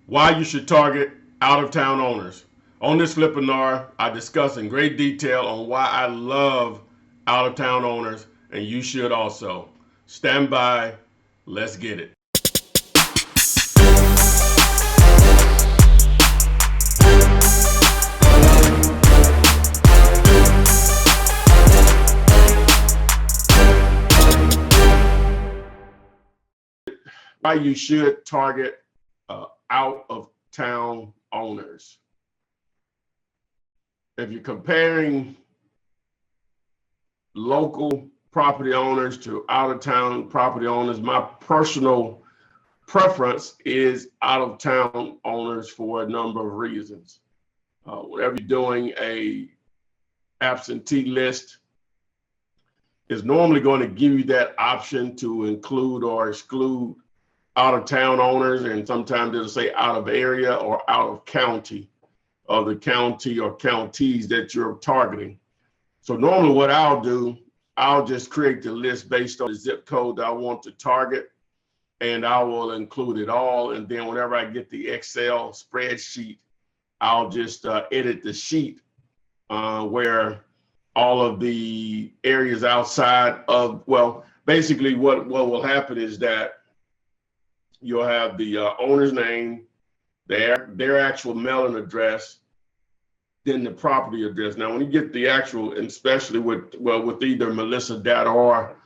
Why you should target out-of-town owners. On this Flippinar, I discuss in great detail on why I love out-of-town owners, and you should also. Stand by. Let's get it. Why you should target out-of-town owners. If you're comparing local property owners to out-of-town property owners, my personal preference is out-of-town owners for a number of reasons. Whenever you're doing a absentee list, is normally going to give you that option to include or exclude out-of-town owners, and sometimes it'll say out of area or out of county of the county or counties that you're targeting. So normally what I'll do, I'll just create the list based on the zip code that I want to target, and I will include it all. And then whenever I get the Excel spreadsheet, I'll just edit the sheet where all of the areas outside of, well, basically what will happen is that you'll have the owner's name, their actual mailing address, then the property address. Now, when you get the actual, and especially with either Melissa data or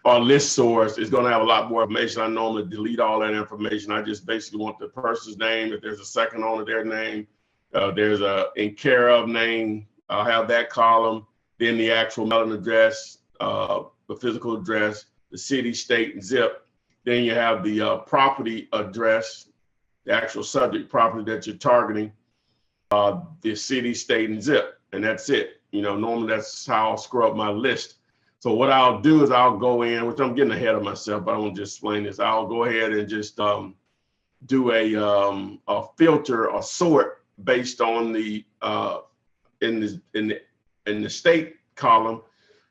list source, it's going to have a lot more information. I normally delete all that information. I just basically want the person's name. If there's a second owner, their name, there's a in care of name, I'll have that column. Then the actual mailing address, the physical address, the city, state, and zip. Then you have the property address, the actual subject property that you're targeting, the city, state, and zip, and that's it. You know, normally that's how I'll screw up my list. So what I'll do is I'll go in, which I'm getting ahead of myself, but I won't just explain this. I'll go ahead and just do a filter or sort based on the in the state column.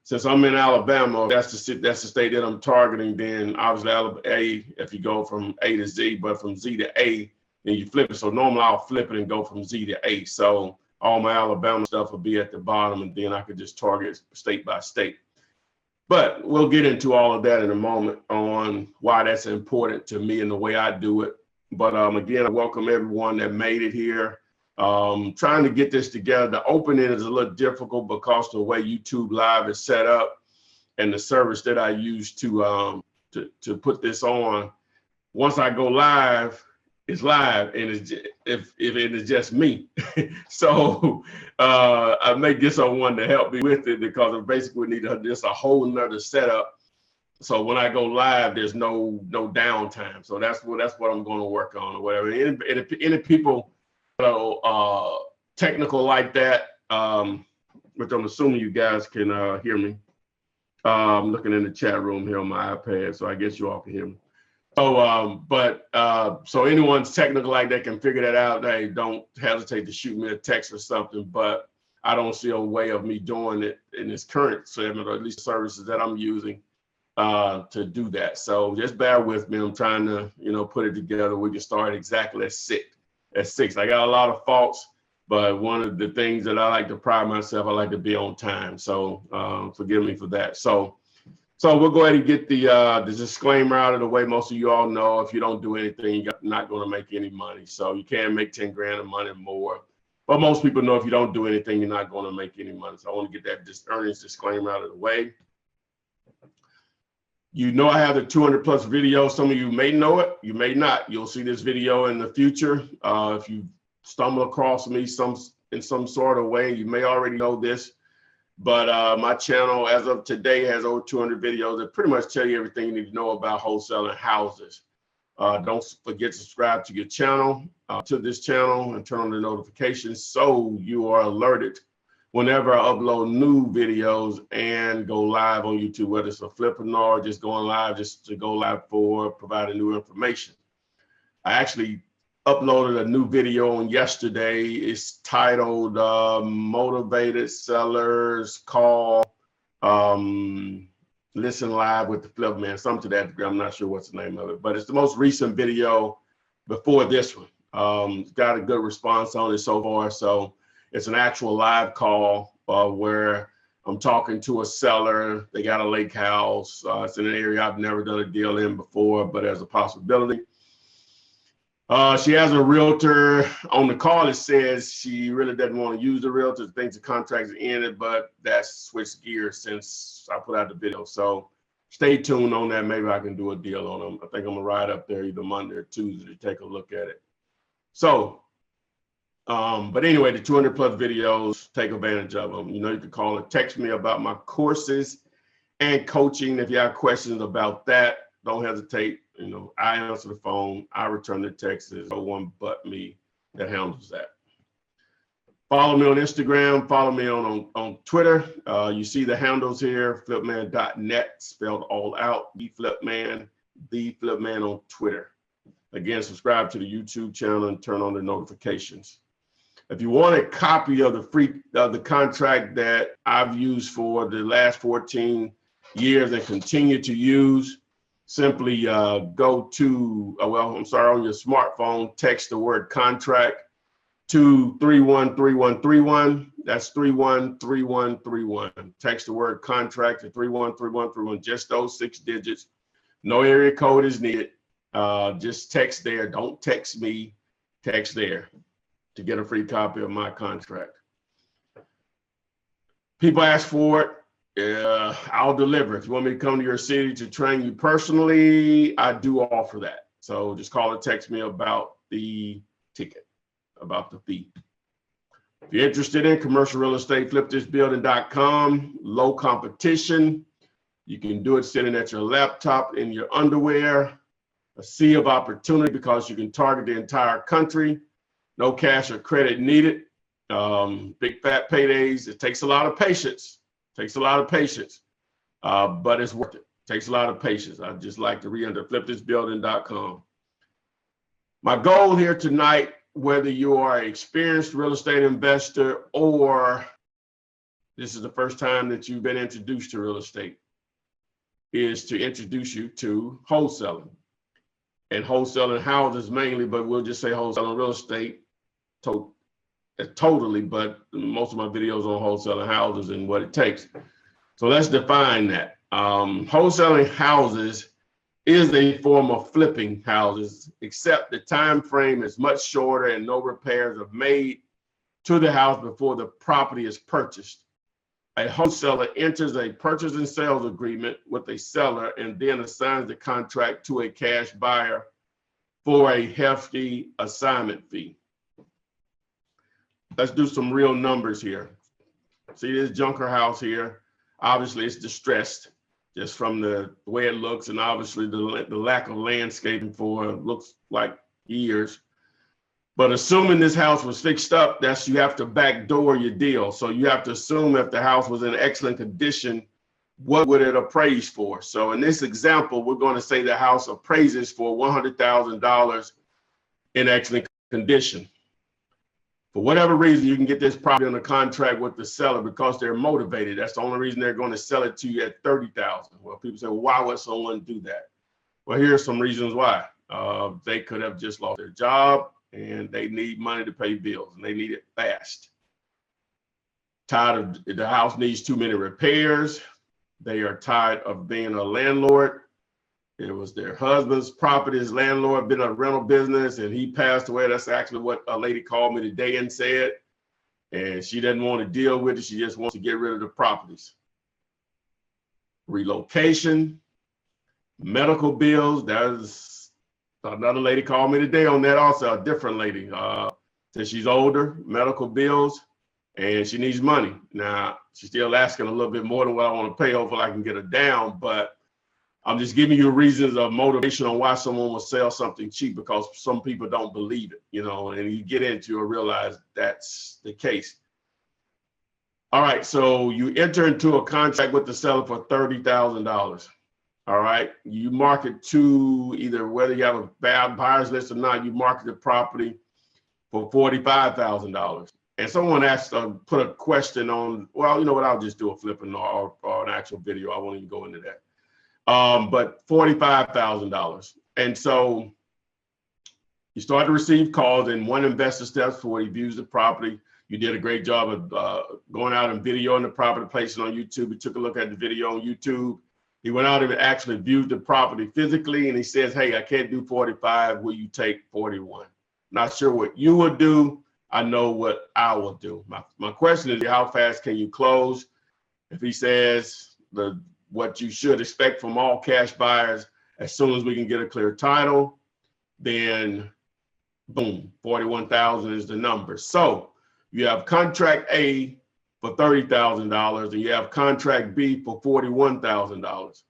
Since I'm in Alabama, that's the state that I'm targeting. Then obviously A, if you go from A to Z, but from Z to A, then you flip it. So normally I'll flip it and go from Z to A. So all my Alabama stuff will be at the bottom, and then I could just target state by state. But we'll get into all of that in a moment on why that's important to me and the way I do it. But again, I welcome everyone that made it here. Trying to get this together. The opening is a little difficult because the way YouTube Live is set up and the service that I use to put this on. Once I go live, it's live, and it's if it is just me. So I may get someone to help me with it because I basically need just a whole nother setup. So when I go live, there's no downtime. So that's what I'm going to work on or whatever. Any people technical like that, which I'm assuming you guys can hear me. I'm looking in the chat room here on my iPad, so I guess you all can hear me. So anyone's technical like that can figure that out. Hey, don't hesitate to shoot me a text or something, but I don't see a way of me doing it in this current segment, or at least services that I'm using to do that. So just bear with me. I'm trying to, put it together. We can start exactly at 6. I got a lot of faults, but one of the things that I like to pride myself, I like to be on time. So forgive me for that. So we'll go ahead and get the disclaimer out of the way. Most of you all know if you don't do anything, you're not going to make any money. So you can make 10 grand a month or more. But most people know if you don't do anything, you're not going to make any money. So I want to get that earnings disclaimer out of the way. You know I have the 200 plus videos. Some of you may know it, you may not. You'll see this video in the future. If you stumble across me in some sort of way, you may already know this. But my channel, as of today, has over 200 videos that pretty much tell you everything you need to know about wholesaling houses. Don't forget to subscribe to your channel, to this channel, and turn on the notifications so you are alerted whenever I upload new videos and go live on YouTube, whether it's a Flippinar, just going live, just to go live for providing new information. I actually uploaded a new video on yesterday. It's titled Motivated Sellers Call Listen Live with the Flipman, something to that degree. I'm not sure what's the name of it, but it's the most recent video before this one. Got a good response on it so far. So it's an actual live call where I'm talking to a seller. They got a lake house. It's in an area I've never done a deal in before, but there's a possibility. She has a realtor on the call. It says she really doesn't want to use the realtor, thinks the contract's ended, but that's switched gears since I put out the video. So stay tuned on that. Maybe I can do a deal on them. I think I'm gonna ride up there either Monday or Tuesday to take a look at it. So, but anyway, the 200 plus videos, take advantage of them. You know, you can call or text me about my courses and coaching. If you have questions about that, don't hesitate. You know, I answer the phone, I return the texts. There's no one but me that handles that. Follow me on Instagram, follow me on Twitter. You see the handles here, flipman.net, spelled all out, the Flipman on Twitter. Again, subscribe to the YouTube channel and turn on the notifications. If you want a copy of the contract that I've used for the last 14 years and continue to use, simply go to, on your smartphone, text the word contract to 313131. That's 313131. Text the word contract to 313131, just those 6 digits. No area code is needed. Just text there. Don't text me, text there to get a free copy of my contract. People ask for it. I'll deliver. If you want me to come to your city to train you personally, I do offer that. So just call or text me about the ticket, about the fee. If you're interested in commercial real estate, flipthisbuilding.com, low competition. You can do it sitting at your laptop in your underwear. A sea of opportunity because you can target the entire country. No cash or credit needed. Big fat paydays. It takes a lot of patience. But it's worth it. Takes a lot of patience. I'd just like to read under flipthisbuilding.com. My goal here tonight, whether you are an experienced real estate investor or this is the first time that you've been introduced to real estate, is to introduce you to wholesaling. And wholesaling houses mainly, but we'll just say wholesaling real estate totally, but most of my videos on wholesaling houses and what it takes. So let's define that. Wholesaling houses is a form of flipping houses, except the time frame is much shorter and no repairs are made to the house before the property is purchased. A wholesaler enters a purchase and sales agreement with a seller and then assigns the contract to a cash buyer for a hefty assignment fee. Let's do some real numbers here. See this junker house here? Obviously it's distressed just from the way it looks, and obviously the lack of landscaping for it looks like years. But assuming this house was fixed up, that's you have to backdoor your deal. So you have to assume if the house was in excellent condition, what would it appraise for? So in this example, we're going to say the house appraises for $100,000 in excellent condition. For whatever reason, you can get this property on a contract with the seller because they're motivated. That's the only reason they're going to sell it to you at $30,000. Well, people say, well, why would someone do that? Well, here are some reasons why. They could have just lost their job and they need money to pay bills and they need it fast. Tired of the house needs too many repairs. They are tired of being a landlord. It was their husband's property. His landlord been in a rental business and he passed away. That's actually what a lady called me today and said. And she doesn't want to deal with it. She just wants to get rid of the properties. Relocation, medical bills. There's another lady called me today on that also, a different lady. Said she's older, medical bills, and she needs money. Now, she's still asking a little bit more than what I want to pay. Hopefully I can get her down, but I'm just giving you reasons of motivation on why someone will sell something cheap, because some people don't believe it, you know, and you get into it and realize that's the case. All right, so you enter into a contract with the seller for $30,000. All right, you market to either whether you have a bad buyer's list or not, you market the property for $45,000. And someone asked, put a question on, well, you know what, I'll just do a Flippinars or an actual video. I won't even go into that. But $45,000. And so You start to receive calls, and one investor steps forward. He views the property. You did a great job of going out and videoing the property, placing it on YouTube. He took a look at the video on YouTube. He went out and actually viewed the property physically, and he says, hey, I can't do 45. Will you take 41? Not sure what you would do. I know what I will do. My question is, how fast can you close? If he says what you should expect from all cash buyers, as soon as we can get a clear title, then boom, 41,000 is the number. So you have contract A for $30,000 and you have contract B for $41,000.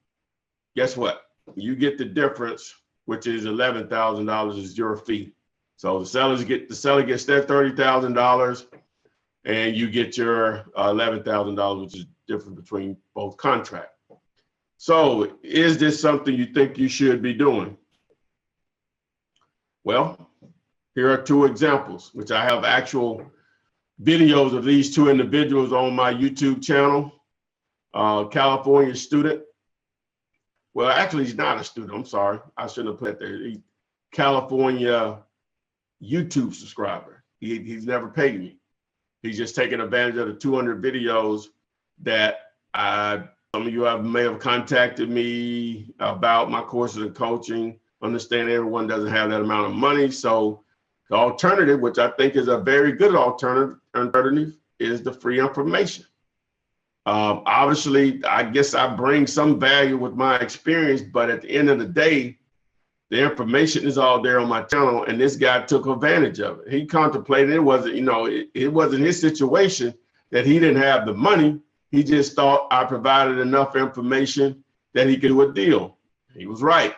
Guess what? You get the difference, which is $11,000 is your fee. So the seller gets their $30,000 and you get your $11,000, which is different between both contracts. So is this something you think you should be doing? Well, here are two examples, which I have actual videos of these two individuals on my YouTube channel. California student. Well, actually, he's not a student. I'm sorry. I shouldn't have put there. He's California YouTube subscriber. He's never paid me. He's just taking advantage of the 200 videos that some of you may have contacted me about my courses and coaching. Understand everyone doesn't have that amount of money. So the alternative, which I think is a very good alternative, is the free information. Obviously, I guess I bring some value with my experience, but at the end of the day, the information is all there on my channel, and this guy took advantage of it. He contemplated, it wasn't his situation that he didn't have the money. He just thought I provided enough information that he could do a deal. He was right.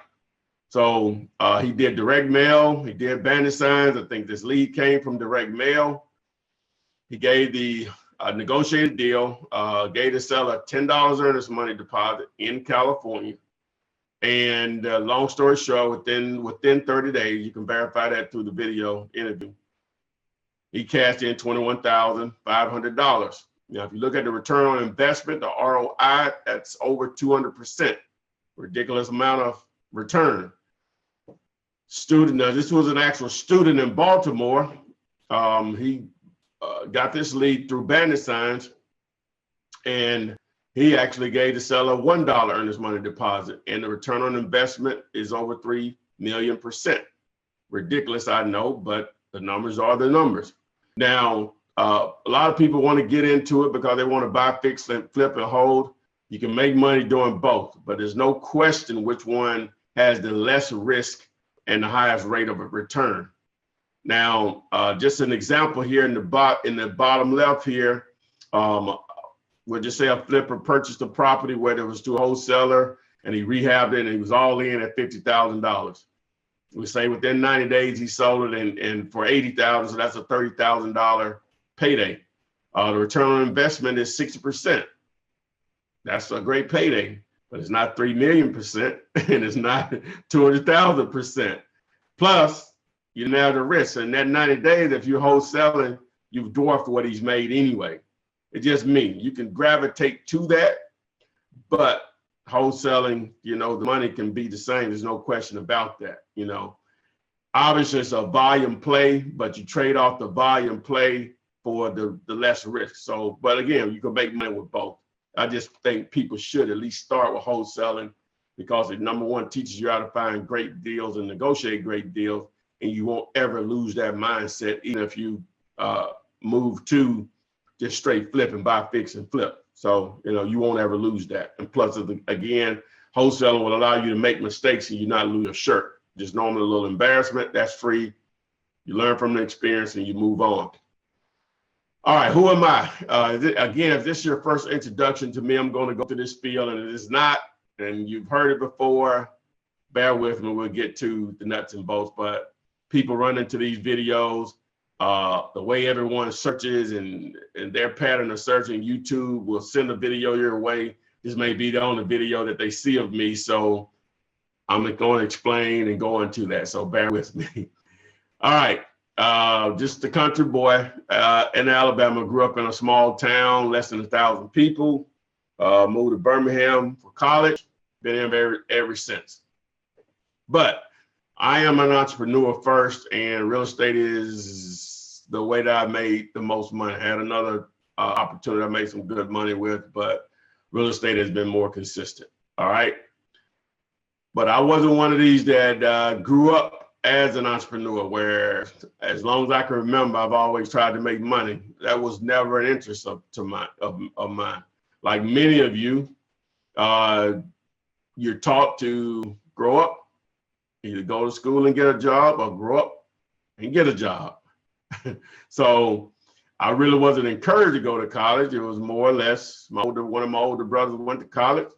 So he did direct mail. He did bandit signs. I think this lead came from direct mail. He gave the negotiated deal, gave the seller $10 earnest money deposit in California. And long story short, within 30 days, you can verify that through the video interview, he cashed in $21,500. Now, if you look at the return on investment, the ROI, that's over 200%. Ridiculous amount of return. Student, now this was an actual student in Baltimore. He got this lead through bandit signs, and he actually gave the seller $1 earnest money deposit, and the return on investment is over 3 million %. Ridiculous, I know, but the numbers are the numbers. Now, a lot of people want to get into it because they want to buy, fix, and flip and hold. You can make money doing both, but there's no question which one has the less risk and the highest rate of a return. Now, just an example here in the bottom left here, we'll just say a flipper purchased a property where there was to a wholesaler and he rehabbed it and he was all in at $50,000. We say within 90 days he sold it and for $80,000, so that's a $30,000 payday. The return on investment is 60%. That's a great payday, but it's not 3 million % and it's not 200,000%. Plus, you didn't have the risk. And that 90 days, if you're wholesaling, you've dwarfed what he's made anyway. It just means you can gravitate to that, but wholesaling, the money can be the same. There's no question about that. Obviously it's a volume play, but you trade off the volume play for the less risk. So, but again, you can make money with both. I just think people should at least start with wholesaling because it, number one, teaches you how to find great deals and negotiate great deals, and you won't ever lose that mindset, even if you move to just straight flip and buy, fix, and flip. So, you won't ever lose that. And plus, again, wholesaling will allow you to make mistakes and you not lose your shirt. Just normally a little embarrassment, that's free. You learn from the experience and you move on. All right, who am I? Again, if this is your first introduction to me, I'm going to go through this spiel, and if it's not, and you've heard it before, bear with me, we'll get to the nuts and bolts. But people run into these videos, the way everyone searches and their pattern of searching, YouTube will send a video your way. This may be the only video that they see of me, so I'm going to explain and go into that, so bear with me. All right. Just a country boy in Alabama, grew up in a small town, less than 1,000 people, moved to Birmingham for college, been here ever since. But I am an entrepreneur first, and real estate is the way that I made the most money. I had another opportunity I made some good money with, but real estate has been more consistent. All right. But I wasn't one of these that grew up as an entrepreneur, where as long as I can remember, I've always tried to make money. That was never an interest of mine. Like many of you, you're taught to grow up, either go to school and get a job, or grow up and get a job. So I really wasn't encouraged to go to college. It was more or less one of my older brothers went to college.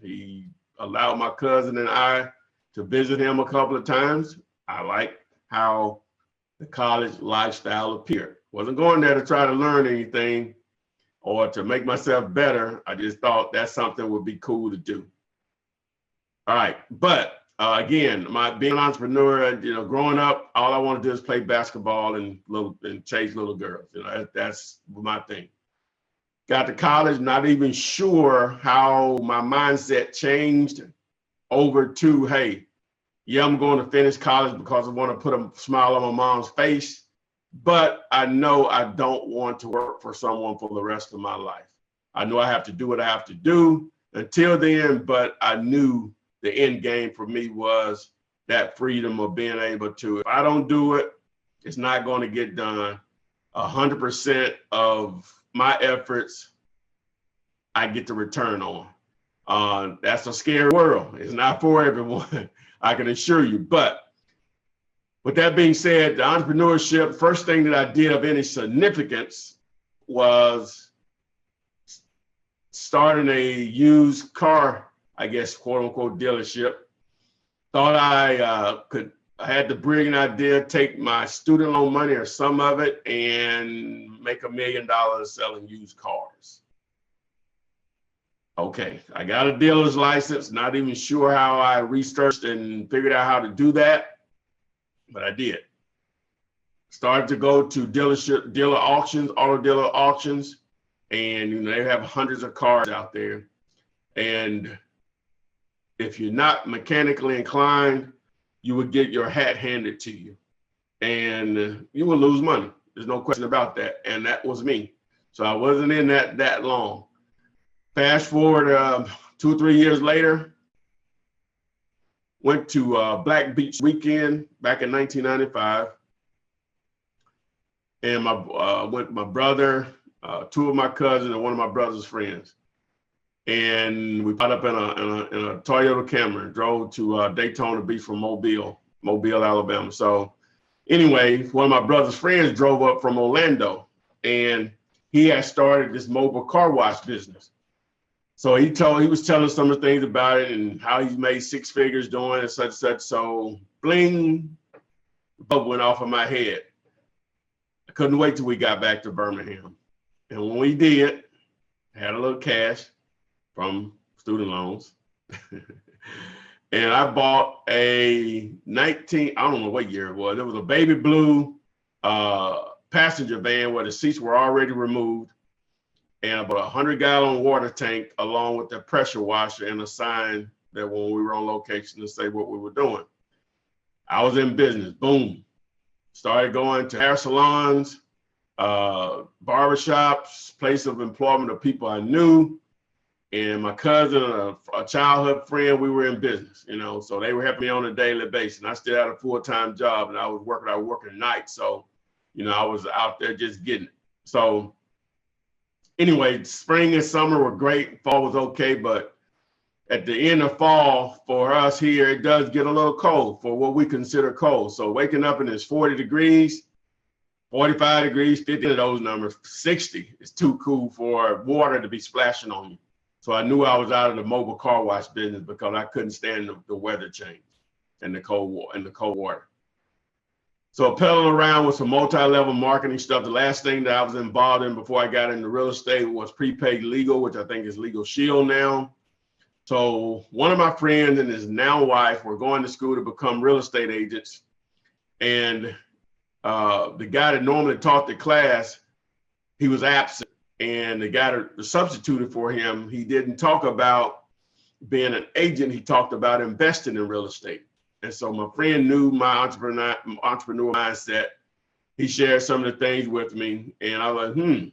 He allowed my cousin and I to visit him a couple of times. I liked how the college lifestyle appeared. Wasn't going there to try to learn anything or to make myself better. I just thought that's something would be cool to do. All right, but again, being an entrepreneur, growing up, all I want to do is play basketball and chase little girls. That's my thing. Got to college, not even sure how my mindset changed over to, hey, yeah, I'm going to finish college because I want to put a smile on my mom's face, but I know I don't want to work for someone for the rest of my life. I know I have to do what I have to do until then, but I knew the end game for me was that freedom of being able to, if I don't do it, it's not going to get done. 100% of my efforts, I get to return on. That's a scary world. It's not for everyone, I can assure you. But with that being said, the entrepreneurship, first thing that I did of any significance was starting a used car, I guess, quote unquote, dealership. Thought I had the brilliant idea, take my student loan money or some of it and make $1 million selling used cars. Okay, I got a dealer's license, not even sure how I researched and figured out how to do that, but I did. Started to go to dealer auctions, auto dealer auctions, and they have hundreds of cars out there. And if you're not mechanically inclined, you would get your hat handed to you and you will lose money. There's no question about that. And that was me. So I wasn't in that long. Fast forward 2 or 3 years later, went to Black Beach weekend back in 1995. And went with my brother, 2 of my cousins, and one of my brother's friends. And we got up in a Toyota Camry, drove to Daytona Beach from Mobile, Alabama. So anyway, one of my brother's friends drove up from Orlando, and he had started this mobile car wash business. So he was telling some of the things about it and how he's made 6 figures doing it, such. So bling, the bulb went off of my head. I couldn't wait till we got back to Birmingham. And when we did, I had a little cash from student loans. And I bought a I don't know what year it was. It was a baby blue passenger van where the seats were already removed. And about a 100-gallon water tank along with the pressure washer and a sign that when we were on location to say what we were doing. I was in business, boom. Started going to hair salons, barbershops, place of employment of people I knew. And my cousin, a childhood friend, we were in business, so they were helping me on a daily basis. And I still had a full-time job and I was working nights. So, I was out there just getting it. So anyway, spring and summer were great. Fall was okay, but at the end of fall for us here, it does get a little cold for what we consider cold. So waking up and it's 40 degrees, 45 degrees, 50 of those numbers, 60 is too cool for water to be splashing on me. So I knew I was out of the mobile car wash business because I couldn't stand the weather change and the cold water. So pedaling around with some multi-level marketing stuff. The last thing that I was involved in before I got into real estate was prepaid legal, which I think is Legal Shield now. So one of my friends and his now wife were going to school to become real estate agents. And the guy that normally taught the class, he was absent. And the guy that substituted for him, he didn't talk about being an agent. He talked about investing in real estate. And so my friend knew my entrepreneur mindset. He shared some of the things with me, and I was like,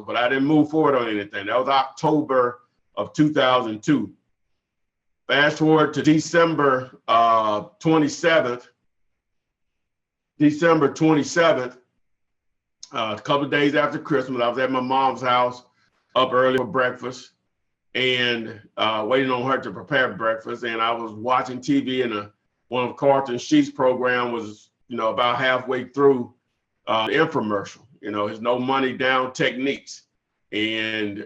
but I didn't move forward on anything. That was October of 2002. Fast forward to December 27th, a couple of days after Christmas. I was at my mom's house, up early for breakfast, and waiting on her to prepare breakfast. And I was watching TV, and one of Carlton Sheets' program was, about halfway through the infomercial, his no money down techniques. And,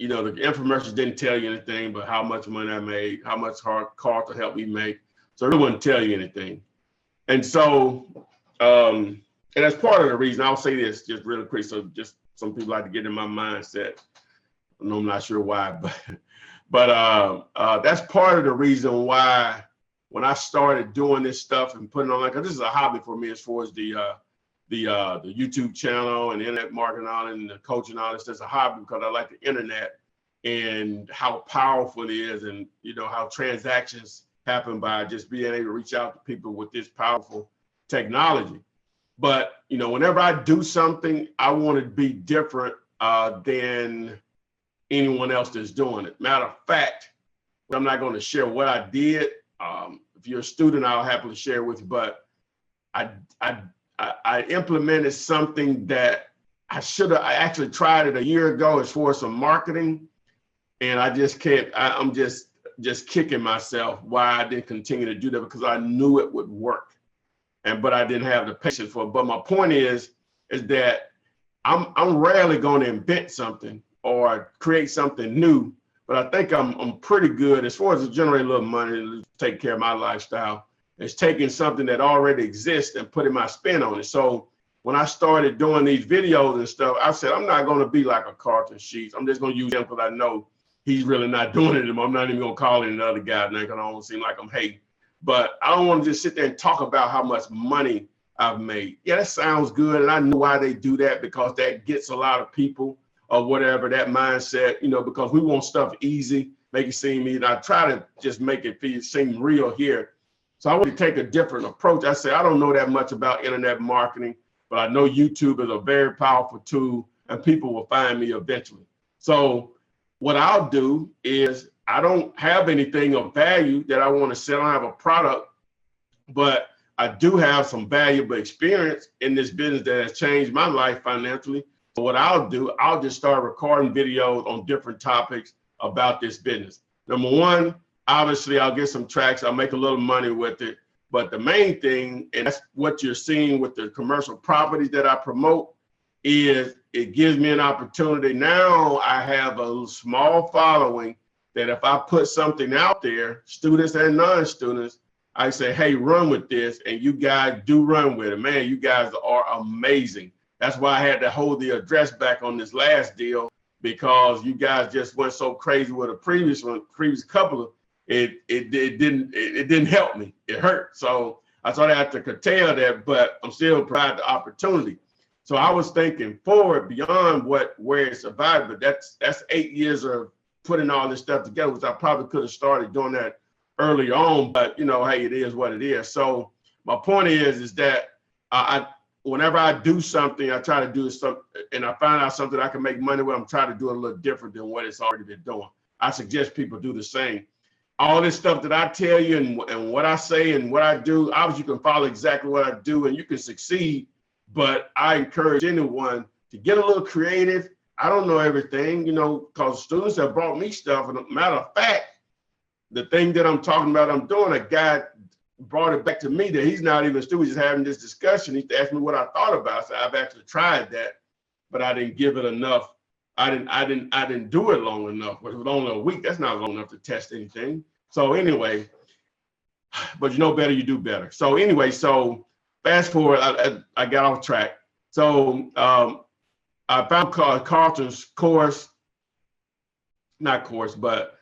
the infomercials didn't tell you anything but how much money I made, how much Carlton helped me make. So it really wouldn't tell you anything. And so, and that's part of the reason. I'll say this just really quick. So just some people like to get in my mindset. I'm not sure why, but that's part of the reason why when I started doing this stuff and putting on, this is a hobby for me as far as the YouTube channel and internet marketing on and the coaching on this. That's a hobby because I like the internet and how powerful it is, and how transactions happen by just being able to reach out to people with this powerful technology. But whenever I do something, I want to be different than anyone else that's doing it. Matter of fact, I'm not going to share what I did. If you're a student, I'll happily share with you. But I implemented something that I actually tried it a year ago as far as some marketing, and I just can't. I'm just kicking myself why I didn't continue to do that, because I knew it would work, but I didn't have the patience for it. But my point is that I'm rarely going to invent something or create something new, but I think I'm pretty good as far as to generate a little money and take care of my lifestyle. It's taking something that already exists and putting my spin on it. So when I started doing these videos and stuff, I said, I'm not going to be like a Carlton Sheets. I'm just going to use him because I know he's really not doing it anymore. I'm not even going to call in another guy now because I don't seem like I'm hating. But I don't want to just sit there and talk about how much money I've made. Yeah, that sounds good. And I know why they do that, because that gets a lot of people or whatever, that mindset, because we want stuff easy, make it seem easy. I try to just make it seem real here. So I want to take a different approach. I say, I don't know that much about internet marketing, but I know YouTube is a very powerful tool and people will find me eventually. So what I'll do is I don't have anything of value that I want to sell. I don't have a product, but I do have some valuable experience in this business that has changed my life financially. So what I'll do, I'll just start recording videos on different topics about this business. Number one, obviously, I'll get some tracks. I'll make a little money with it. But the main thing, and that's what you're seeing with the commercial properties that I promote, is it gives me an opportunity. Now I have a small following that if I put something out there, students and non-students, I say, hey, run with this. And you guys do run with it. Man, you guys are amazing. That's why I had to hold the address back on this last deal, because you guys just went so crazy with a previous couple of, it didn't help me. It hurt. So I thought I had to curtail that, but I'm still providing the opportunity. So I was thinking forward beyond where it survived, but that's 8 years of putting all this stuff together, which I probably could have started doing that early on, but hey, it is what it is. So my point is that whenever I do something, I try to do something, and I find out something I can make money with, I'm trying to do it a little different than what it's already been doing. I suggest people do the same. All this stuff that I tell you and what I say and what I do, obviously you can follow exactly what I do and you can succeed, but I encourage anyone to get a little creative. I don't know everything, because students have brought me stuff. And matter of fact, the thing that I'm talking about, I'm doing, a guy brought it back to me that he's not even a student, just having this discussion. He asked me what I thought about it. So I've actually tried that, but I didn't give it enough. I didn't do it long enough. But it was only a week. That's not long enough to test anything. So anyway, but you know better, you do better. So anyway, so fast forward, I got off track. So I found Carlton's course, not course, but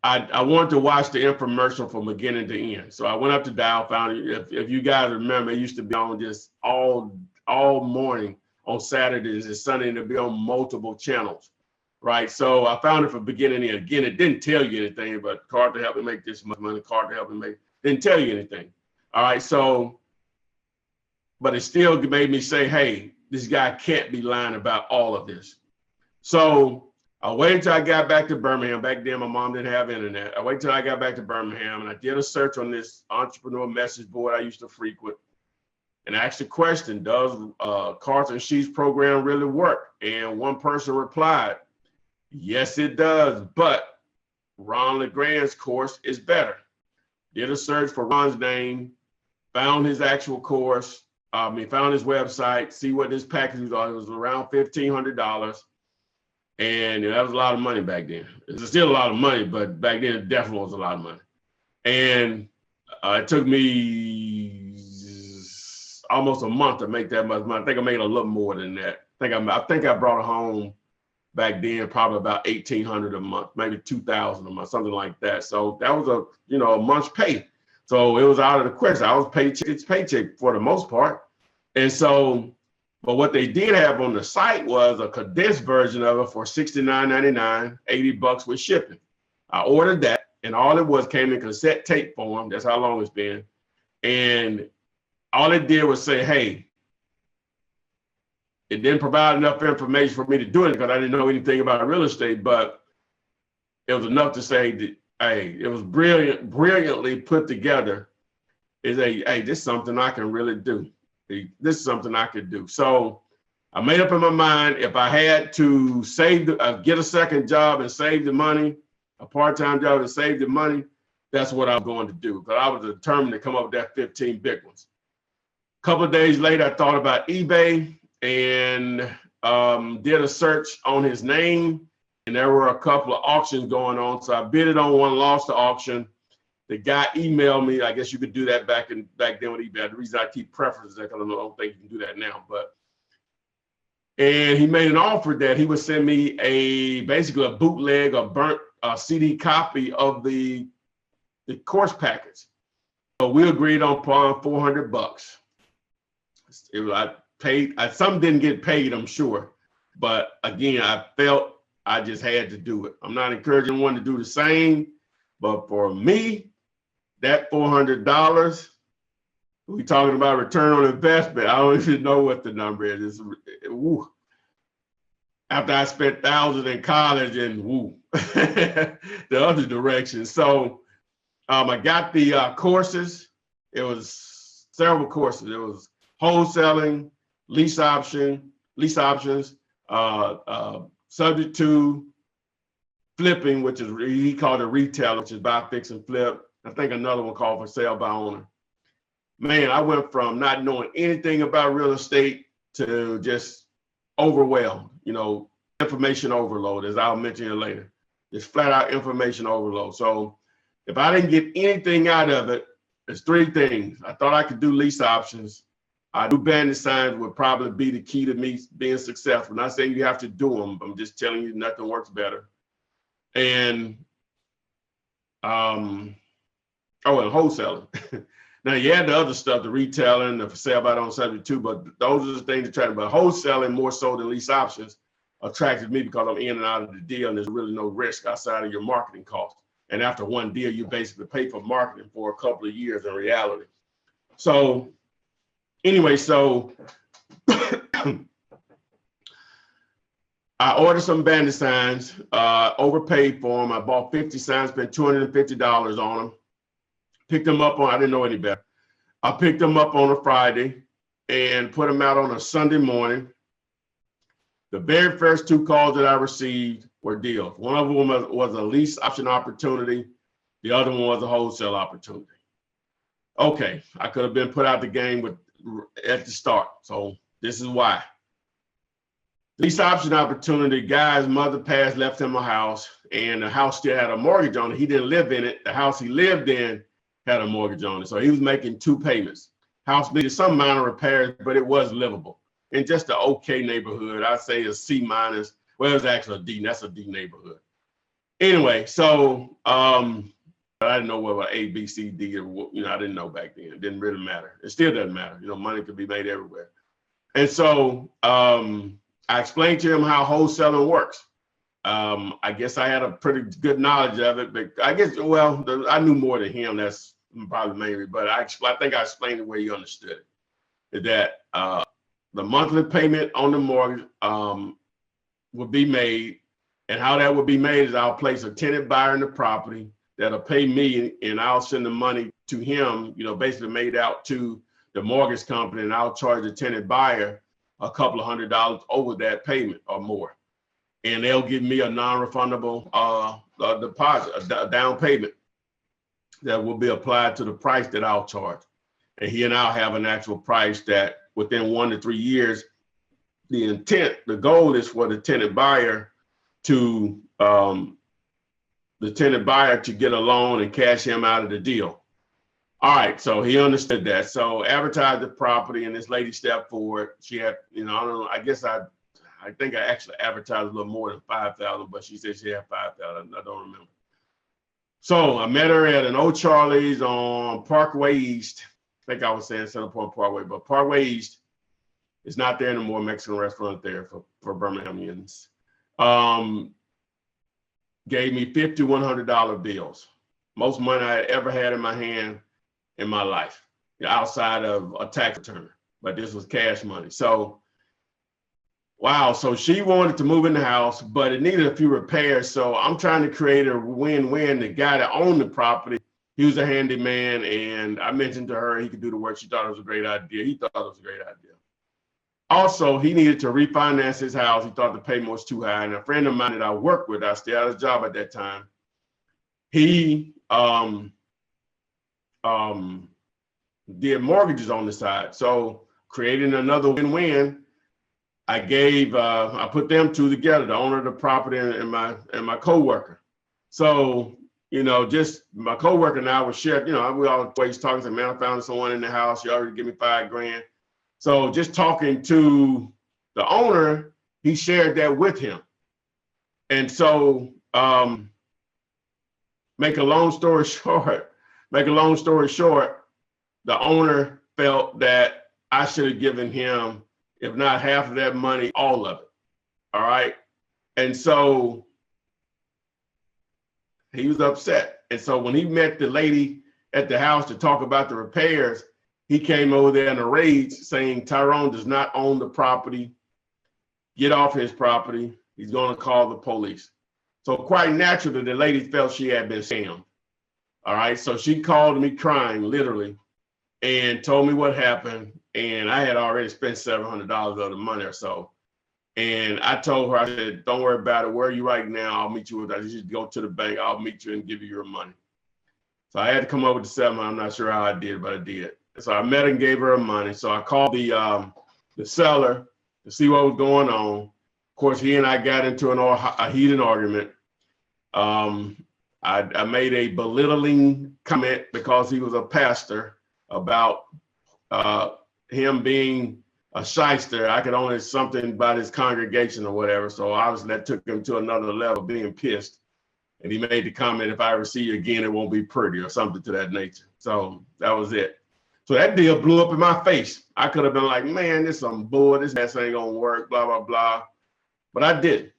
I wanted to watch the infomercial from beginning to end. So I went up to dial, found it. If you guys remember, it used to be on just all morning on Saturdays and Sunday, and it'd be on multiple channels, right? So I found it from beginning to end. Again, it didn't tell you anything, but Carlton helped me make this much money. Carlton helped me make Didn't tell you anything. All right, so, but it still made me say, hey, this guy can't be lying about all of this. So I waited until I got back to Birmingham. Back then, my mom didn't have internet. I waited until I got back to Birmingham, and I did a search on this entrepreneur message board I used to frequent, and asked the question, does Carson Sheets program really work? And one person replied, yes, it does, but Ron LeGrand's course is better. Did a search for Ron's name, found his actual course, found his website, see what this package was. It was around $1,500. And that was a lot of money back then. It's still a lot of money, but back then it definitely was a lot of money. And it took me almost a month to make that much money. I think I made a little more than that. I think I brought it home back then probably about $1,800 a month, maybe $2,000 a month, something like that. So that was a month's pay. So it was out of the question. I was paycheck for the most part. And so, but what they did have on the site was a condensed version of it for $69.99, $80 with shipping. I ordered that, and all it was came in cassette tape form. That's how long it's been. And all it did was say, hey, it didn't provide enough information for me to do it because I didn't know anything about real estate, but it was enough to say that, hey, it was brilliantly put together. Hey, this is something I can really do. This is something I could do. So I made up in my mind, if I had to get a second job and save the money, a part-time job and save the money, that's what I was going to do. Because I was determined to come up with that 15 big ones. A couple of days later, I thought about eBay and did a search on his name. And there were a couple of auctions going on. So I bid it on one, lost the auction. The guy emailed me. I guess you could do that back then with eBay. The reason I keep preferences there, because I don't think you can do that now. And he made an offer that he would send me basically a bootleg or burnt CD copy of the course package. So we agreed on $400. Some didn't get paid, I'm sure. But again, I felt I just had to do it. I'm not encouraging anyone to do the same, but for me, that $400, we talking about return on investment. I don't even know what the number is. After I spent thousands in college and the other direction. So I got the courses. It was several courses. It was wholesaling, lease options, subject to flipping, which is, he called it retail, which is buy, fix, and flip. I think another one called for sale by owner. Man, I went from not knowing anything about real estate to just overwhelmed, information overload, as I'll mention it later. Just flat out information overload. So if I didn't get anything out of it, there's three things. I thought I could do lease options. I do bandit signs would probably be the key to me being successful. Not saying you have to do them. I'm just telling you nothing works better. And and wholesaling. Now you had the other stuff, the retailing, the for sale by on subject to, but those are the things to try to, but wholesaling more so than lease options attracted me because I'm in and out of the deal and there's really no risk outside of your marketing costs. And after one deal, you basically pay for marketing for a couple of years in reality. So anyway, I ordered some bandit signs, overpaid for them. I bought 50 signs, spent $250 on them. Picked them up I didn't know any better. I picked them up on a Friday and put them out on a Sunday morning. The very first two calls that I received were deals. One of them was a lease option opportunity. The other one was a wholesale opportunity. Okay, I could have been put out the game at the start. So this is why. Lease option opportunity, guy's mother passed, left him a house, and the house still had a mortgage on it. He didn't live in it. The house he lived in had a mortgage on it. So he was making two payments. House needed some minor repairs, but it was livable. In just an okay neighborhood, I'd say a C minus. Well, it's actually a D. That's a D neighborhood. Anyway, so I didn't know what A, B, C, D, or I didn't know back then. It didn't really matter. It still doesn't matter. Money could be made everywhere. And so I explained to him how wholesaling works. I guess I had a pretty good knowledge of it, but I guess, I knew more than him. That's probably mainly, but I think I explained it where you understood it. Is that the monthly payment on the mortgage would be made, and how that would be made is I'll place a tenant buyer in the property that'll pay me, and I'll send the money to him, basically made out to the mortgage company, and I'll charge the tenant buyer a couple of $100 over that payment or more. And they'll give me a non-refundable deposit, a down payment that will be applied to the price that I'll charge. And he and I'll have an actual price that within 1 to 3 years, the goal is for the tenant buyer to get a loan and cash him out of the deal. All right, so he understood that. So advertised the property, and this lady stepped forward. She had, I don't know, I think I actually advertised a little more than 5,000, but she said she had 5,000. I don't remember. So I met her at an old Charlie's on Parkway East. I think I was saying Center Point Parkway, but Parkway East is not there anymore. Mexican restaurant there for Birminghamians. Gave me $50, $100 bills. Most money I ever had in my hand in my life, outside of a tax return, but this was cash money. So, wow. So she wanted to move in the house, but it needed a few repairs. So I'm trying to create a win-win. The guy that owned the property, he was a handyman, and I mentioned to her he could do the work. She thought it was a great idea. He thought it was a great idea. Also, he needed to refinance his house. He thought the payment was too high. And a friend of mine that I worked with, I still had a job at that time, he did mortgages on the side. So creating another win-win, I put them two together, the owner of the property and my coworker. So, just my coworker and I would share, we always talking, say, man, I found someone in the house. You already give me $5,000. So just talking to the owner, he shared that with him. And so make a long story short, the owner felt that I should have given him, if not half of that money, all of it. All right. And so he was upset. And so when he met the lady at the house to talk about the repairs, he came over there in a rage saying Tyrone does not own the property. Get off his property. He's going to call the police. So quite naturally, the lady felt she had been scammed. All right. So she called me crying, literally, and told me what happened. And I had already spent $700 of the money or so. And I told her, I said, don't worry about it. Where are you right now? I'll meet you. I just go to the bank. I'll meet you and give you your money. So I had to come up with the $700. I'm not sure how I did, but I did. So I met her and gave her money. So I called the seller to see what was going on. Of course, he and I got into a heated argument. I made a belittling comment because he was a pastor about him being a shyster. I could only something about his congregation or whatever. So obviously that took him to another level, being pissed. And he made the comment, if I ever see you again, it won't be pretty, or something to that nature. So that was it. So that deal blew up in my face. I could have been like, man, this is some bull. This mess ain't gonna work, blah, blah, blah. But I didn't.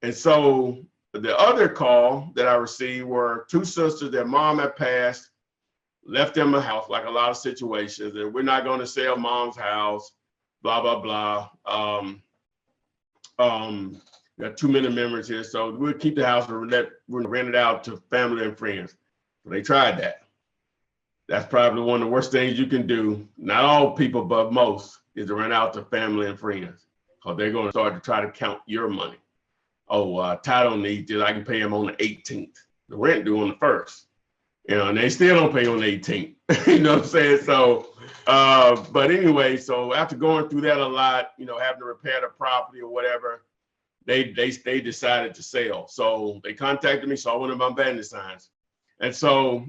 And so the other call that I received were two sisters. Their mom had passed, left them a house, like a lot of situations, and we're not going to sell mom's house, blah, blah, blah. Got too many members here, so we'll keep the house and rent it out to family and friends. So they tried that. That's probably one of the worst things you can do. Not all people, but most, is to rent out to family and friends, because they're going to start to try to count your money. Oh, Ty don't need this. I can pay him on the 18th. The rent due on the 1st. And they still don't pay on the 18th. You know what I'm saying? So, but anyway, so after going through that a lot, having to repair the property or whatever, they decided to sell. So they contacted me, so I went to my bandit signs. And so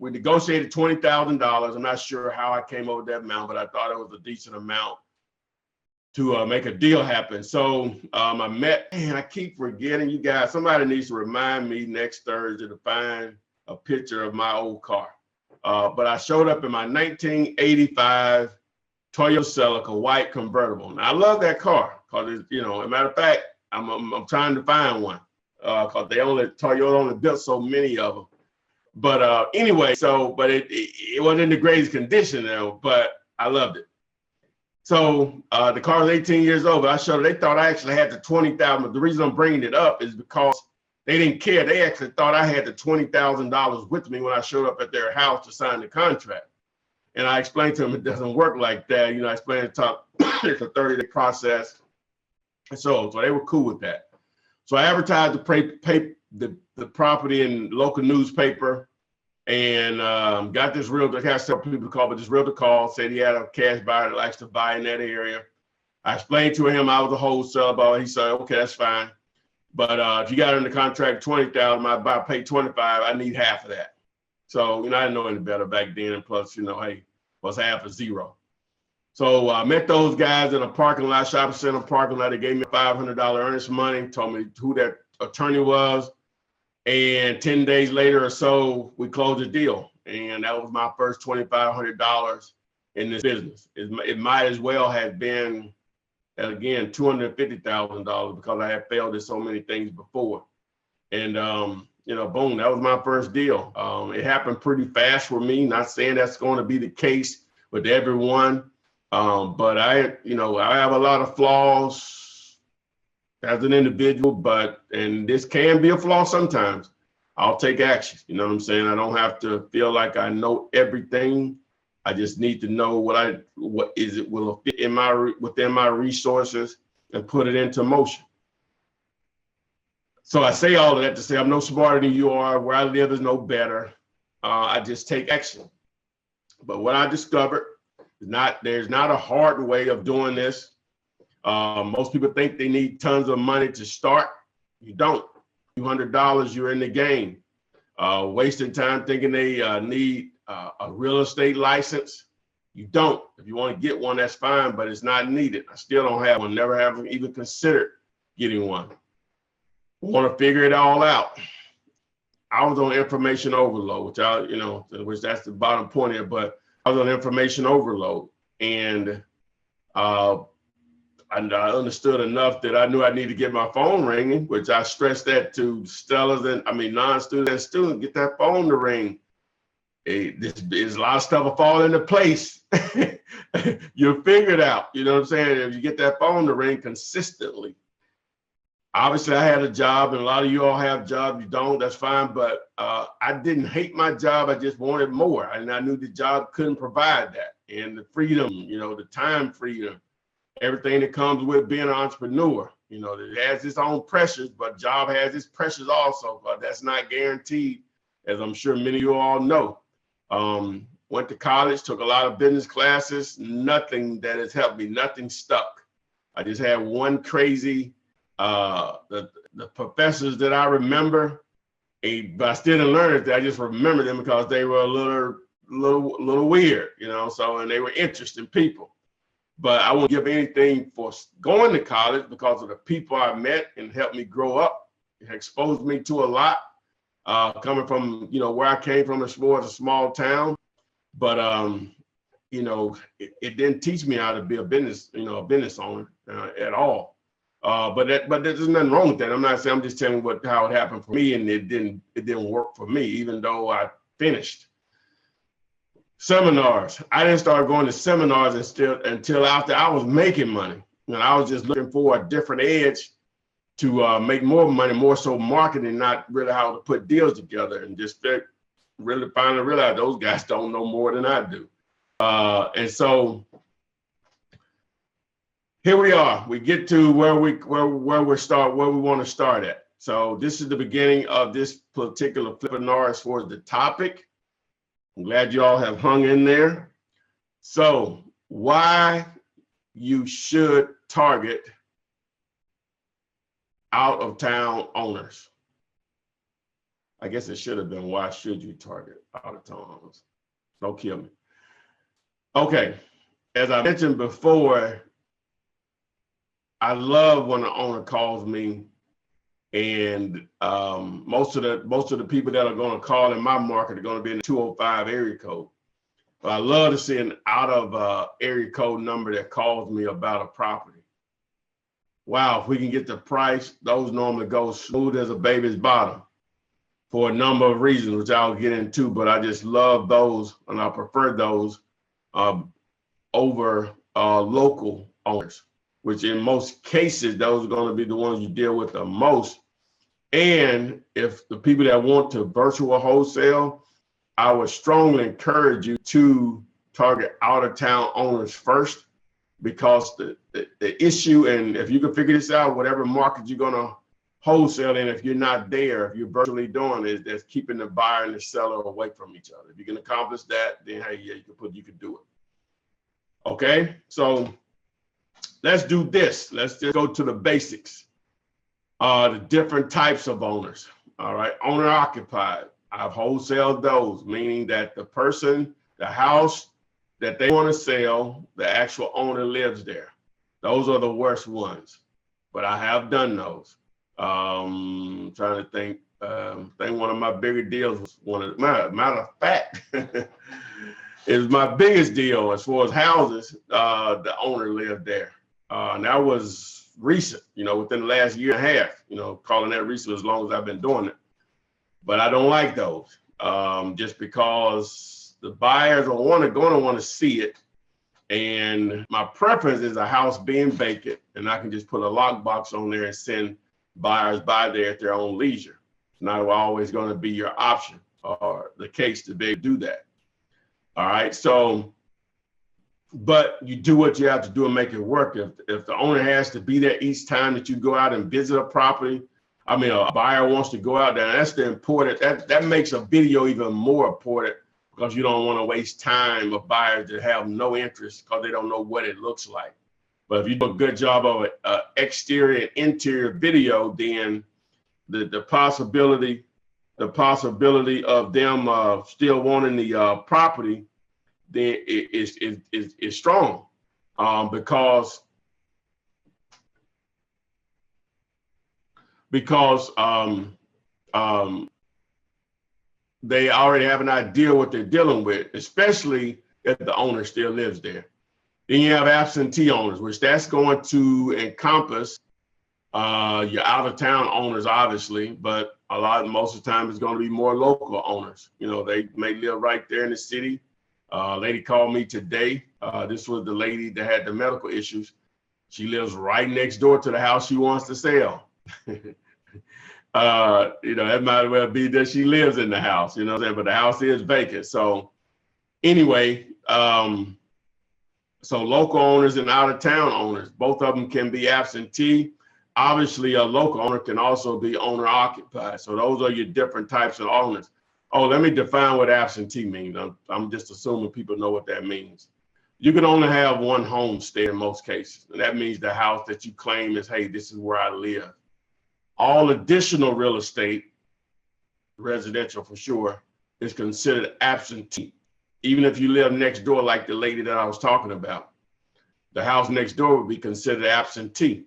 we negotiated $20,000. I'm not sure how I came over that amount, but I thought it was a decent amount to make a deal happen. So I met, man, I keep forgetting, you guys, somebody needs to remind me next Thursday to find a picture of my old car. But I showed up in my 1985 Toyota Celica white convertible. Now I love that car because, as a matter of fact, I'm trying to find one because Toyota only built so many of them. But anyway, but it wasn't in the greatest condition though, but I loved it. So the car was 18 years old, but I showed them, they thought I actually had the 20,000. The reason I'm bringing it up is because they didn't care. They actually thought I had the $20,000 with me when I showed up at their house to sign the contract. And I explained to them it doesn't work like that. I explained it's a 30-day process. And so they were cool with that. So I advertised the property in local newspaper, and got this realtor. I had several people to call, but this realtor called, said he had a cash buyer that likes to buy in that area. I explained to him I was a wholesaler, but he said, okay, that's fine. But if you got under contract 20,000, my buyer paid 25. I need half of that. So I didn't know any better back then, and plus, hey, was half of zero. So I met those guys in a parking lot, shopping center parking lot. They gave me $500 earnest money, told me who that attorney was. And 10 days later or so, we closed the deal. And that was my first $2,500 in this business. It might as well have been, again, $250,000 because I had failed at so many things before. And, boom, that was my first deal. It happened pretty fast for me. Not saying that's going to be the case with everyone. But I have a lot of flaws as an individual, and this can be a flaw sometimes. I'll take action. You know what I'm saying? I don't have to feel like I know everything. I just need to know will fit within my resources and put it into motion. So I say all of that to say I'm no smarter than you are. Where I live is no better. I just take action. But what I discovered there's not a hard way of doing this. Most people think they need tons of money to start. You don't. $200, you're in the game. Wasting time thinking they need a real estate license. You don't. If you want to get one, that's fine, but it's not needed. I still don't have one. Never have even considered getting one. Want to figure it all out. I was on information overload, which that's the bottom point here, but I was on information overload, and I understood enough that I knew I needed to get my phone ringing, which I stressed that to non-students and students, get that phone to ring. There's a lot of stuff will fall into place. You'll figure it out. You know what I'm saying? If you get that phone to ring consistently. Obviously, I had a job, and a lot of you all have jobs. You don't, that's fine. But I didn't hate my job. I just wanted more. And I knew the job couldn't provide that. And the freedom, the time freedom, everything that comes with being an entrepreneur, it has its own pressures, but job has its pressures also. But that's not guaranteed, as I'm sure many of you all know. Went to college, took a lot of business classes, nothing that has helped me, nothing stuck. I just had one crazy, the professors that I remember, but I still didn't learn it. I just remember them because they were a little weird, and they were interesting people. But I won't give anything for going to college because of the people I met and helped me grow up. It exposed me to a lot, coming from, where I came from, as far as a small town. But, it didn't teach me how to be a business owner at all. But there's nothing wrong with that. I'm not saying, I'm just telling you how it happened for me, and it didn't work for me, even though I finished. Seminars. I didn't start going to seminars until after I was making money. And I was just looking for a different edge to make more money, more so marketing, not really how to put deals together, and just really finally realize those guys don't know more than I do. And so here we are. We get to where we want to start at. So this is the beginning of this particular Flippinar as far as the topic. I'm glad you all have hung in there. So why you should target out of town owners. I guess it should have been, why should you target out of town owners? Don't kill me. Okay, as I mentioned before, I love when an owner calls me, and most of the people that are going to call in my market are going to be in the 205 area code. But I love to see an out of area code number that calls me about a property. Wow, if we can get the price, those normally go smooth as a baby's bottom. for a number of reasons, which I'll get into, but I just love those and I prefer those over local owners, which in most cases, those are going to be the ones you deal with the most. And if the people that want to virtual wholesale, I would strongly encourage you to target out-of-town owners first, because the issue, and if you can figure this out, whatever market you're going to wholesale in, if you're not there, if you're virtually doing it, that's keeping the buyer and the seller away from each other. If you can accomplish that, then hey, yeah, you can do it. Okay, so let's do this. Let's just go to the basics. The different types of owners. All right, owner occupied. I've wholesaled those, meaning that the person, the house that they want to sell, the actual owner lives there. Those are the worst ones, but I have done those. Trying to think. I think one of my bigger deals was matter of fact, it was my biggest deal as far as houses. The owner lived there, and that was recent. Within the last year and a half. Calling that recent as long as I've been doing it. But I don't like those, just because the buyers are going to want to see it. And my preference is a house being vacant, and I can just put a lockbox on there and send buyers by there at their own leisure. It's not always going to be your option or the case to be able to do that. All right. So, but you do what you have to do and make it work. If the owner has to be there each time that you go out and visit a property, a buyer wants to go out there, and that's the important, that makes a video even more important, because you don't want to waste time of buyers that have no interest because they don't know what it looks like. But if you do a good job of an exterior and interior video, then the possibility of them still wanting the property then is strong, because they already have an idea what they're dealing with, especially if the owner still lives there. Then you have absentee owners, which that's going to encompass your out-of-town owners, obviously, but most of the time it's going to be more local owners. They may live right there in the city. Lady called me today. This was the lady that had the medical issues. She lives right next door to the house she wants to sell. That might well be that she lives in the house, but the house is vacant. So anyway, so local owners and out-of-town owners, both of them can be absentee. Obviously, a local owner can also be owner occupied. So those are your different types of owners. Oh, let me define what absentee means. I'm just assuming people know what that means. You can only have one homestead in most cases. And that means the house that you claim is, hey, this is where I live. All additional real estate, residential for sure, is considered absentee. Even if you live next door, like the lady that I was talking about, the house next door would be considered absentee.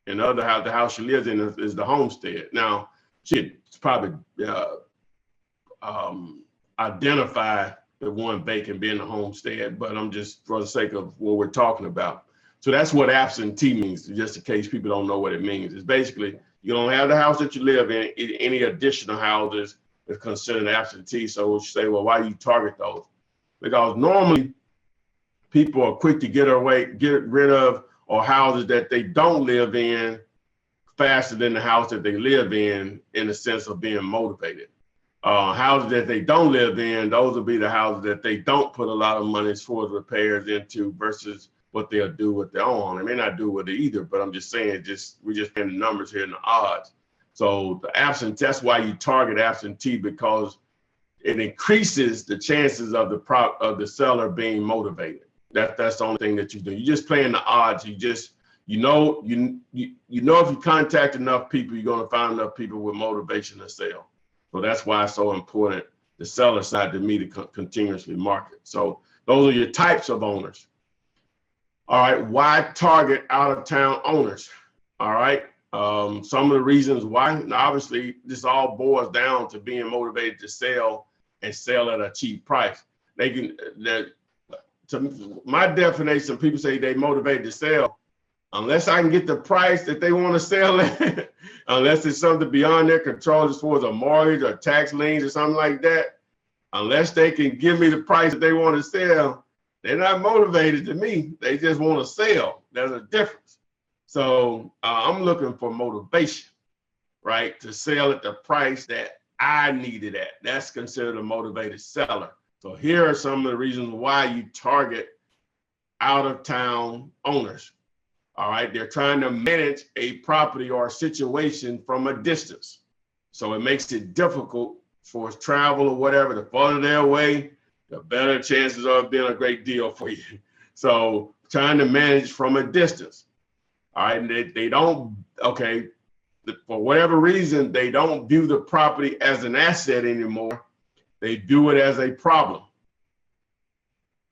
And the house she lives in is the homestead. Now, she'd probably identify the one vacant being the homestead, but I'm just for the sake of what we're talking about. So that's what absentee means, just in case people don't know what it means. It's basically, you don't have the house that you live in, any additional houses is considered absentee. So we'll say, well, why do you target those? Because normally people are quick to get rid of or houses that they don't live in faster than the house that they live in the sense of being motivated. Houses that they don't live in, those will be the houses that they don't put a lot of money as far as repairs into versus what they'll do with their own. They may not do with it either, but I'm just saying, we're just playing the numbers here and the odds. So that's why you target absentee, because it increases the chances of the seller being motivated. That's the only thing that you do. You're just playing the odds. You know if you contact enough people, you're going to find enough people with motivation to sell. So that's why it's so important, the seller side, to me, to continuously market. So those are your types of owners. All right, why target out-of-town owners? All right, some of the reasons why, and obviously this all boils down to being motivated to sell and sell at a cheap price. To my definition, people say they motivated to sell. unless I can get the price that they want to sell it, unless it's something beyond their control as far as a mortgage or tax liens or something like that, unless they can give me the price that they want to sell, they're not motivated to me. They just want to sell. There's a difference. So I'm looking for motivation, right, to sell at the price that I need it at. That's considered a motivated seller. So here are some of the reasons why you target out-of-town owners. All right, they're trying to manage a property or a situation from a distance. So it makes it difficult for travel or whatever. The farther they're away, the better chances of being a great deal for you. So trying to manage from a distance. All right, they don't, okay, for whatever reason, they don't view the property as an asset anymore. They view it as a problem.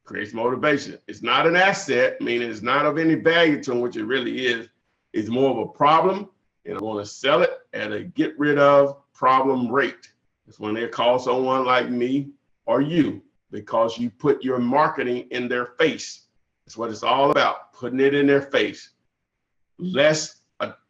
Creates motivation. It's not an asset, meaning it's not of any value to them, which it really is. It's more of a problem, and I want to sell it at a get rid of problem rate. It's when they call someone like me or you, because you put your marketing in their face. That's what it's all about, putting it in their face. Less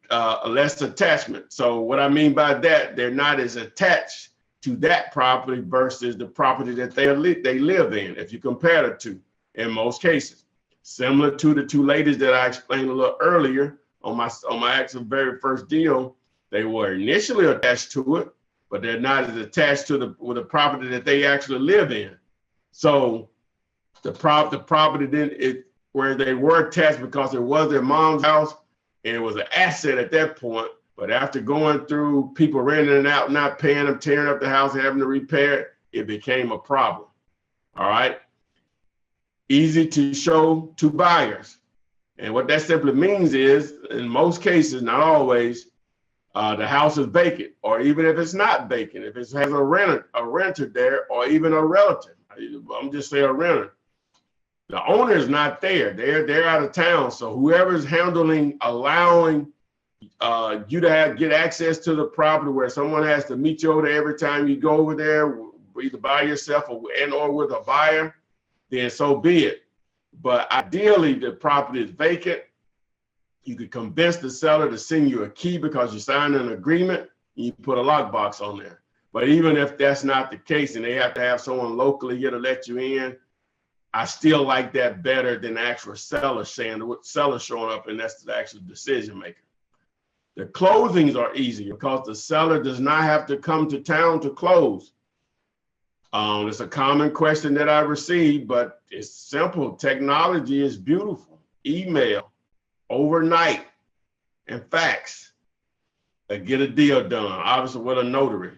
attachment. So what I mean by that, they're not as attached to that property versus the property that they live in, if you compare the two, in most cases. Similar to the two ladies that I explained a little earlier on my actual very first deal, they were initially attached to it, but they're not as attached to the property that they actually live in. So the property then, where they were attached because it was their mom's house, and it was an asset at that point. But after going through people renting it out, not paying them, tearing up the house, having to repair it, it became a problem. All right. Easy to show to buyers. And what that simply means is, in most cases, not always, the house is vacant, or even if it's not vacant, if it has a renter there, or even a relative. I'm just saying a renter. The owner is not there. They're out of town. So whoever's allowing you to get access to the property, where someone has to meet you over there every time you go over there, either by yourself or with a buyer, then so be it. But ideally, the property is vacant. You could convince the seller to send you a key because you signed an agreement, and you put a lockbox on there. But even if that's not the case and they have to have someone locally here to let you in, I still like that better than the actual seller showing up, and that's the actual decision maker. The closings are easier because the seller does not have to come to town to close. It's a common question that I receive, but it's simple. Technology is beautiful. Email, overnight, and fax. Get a deal done, obviously with a notary.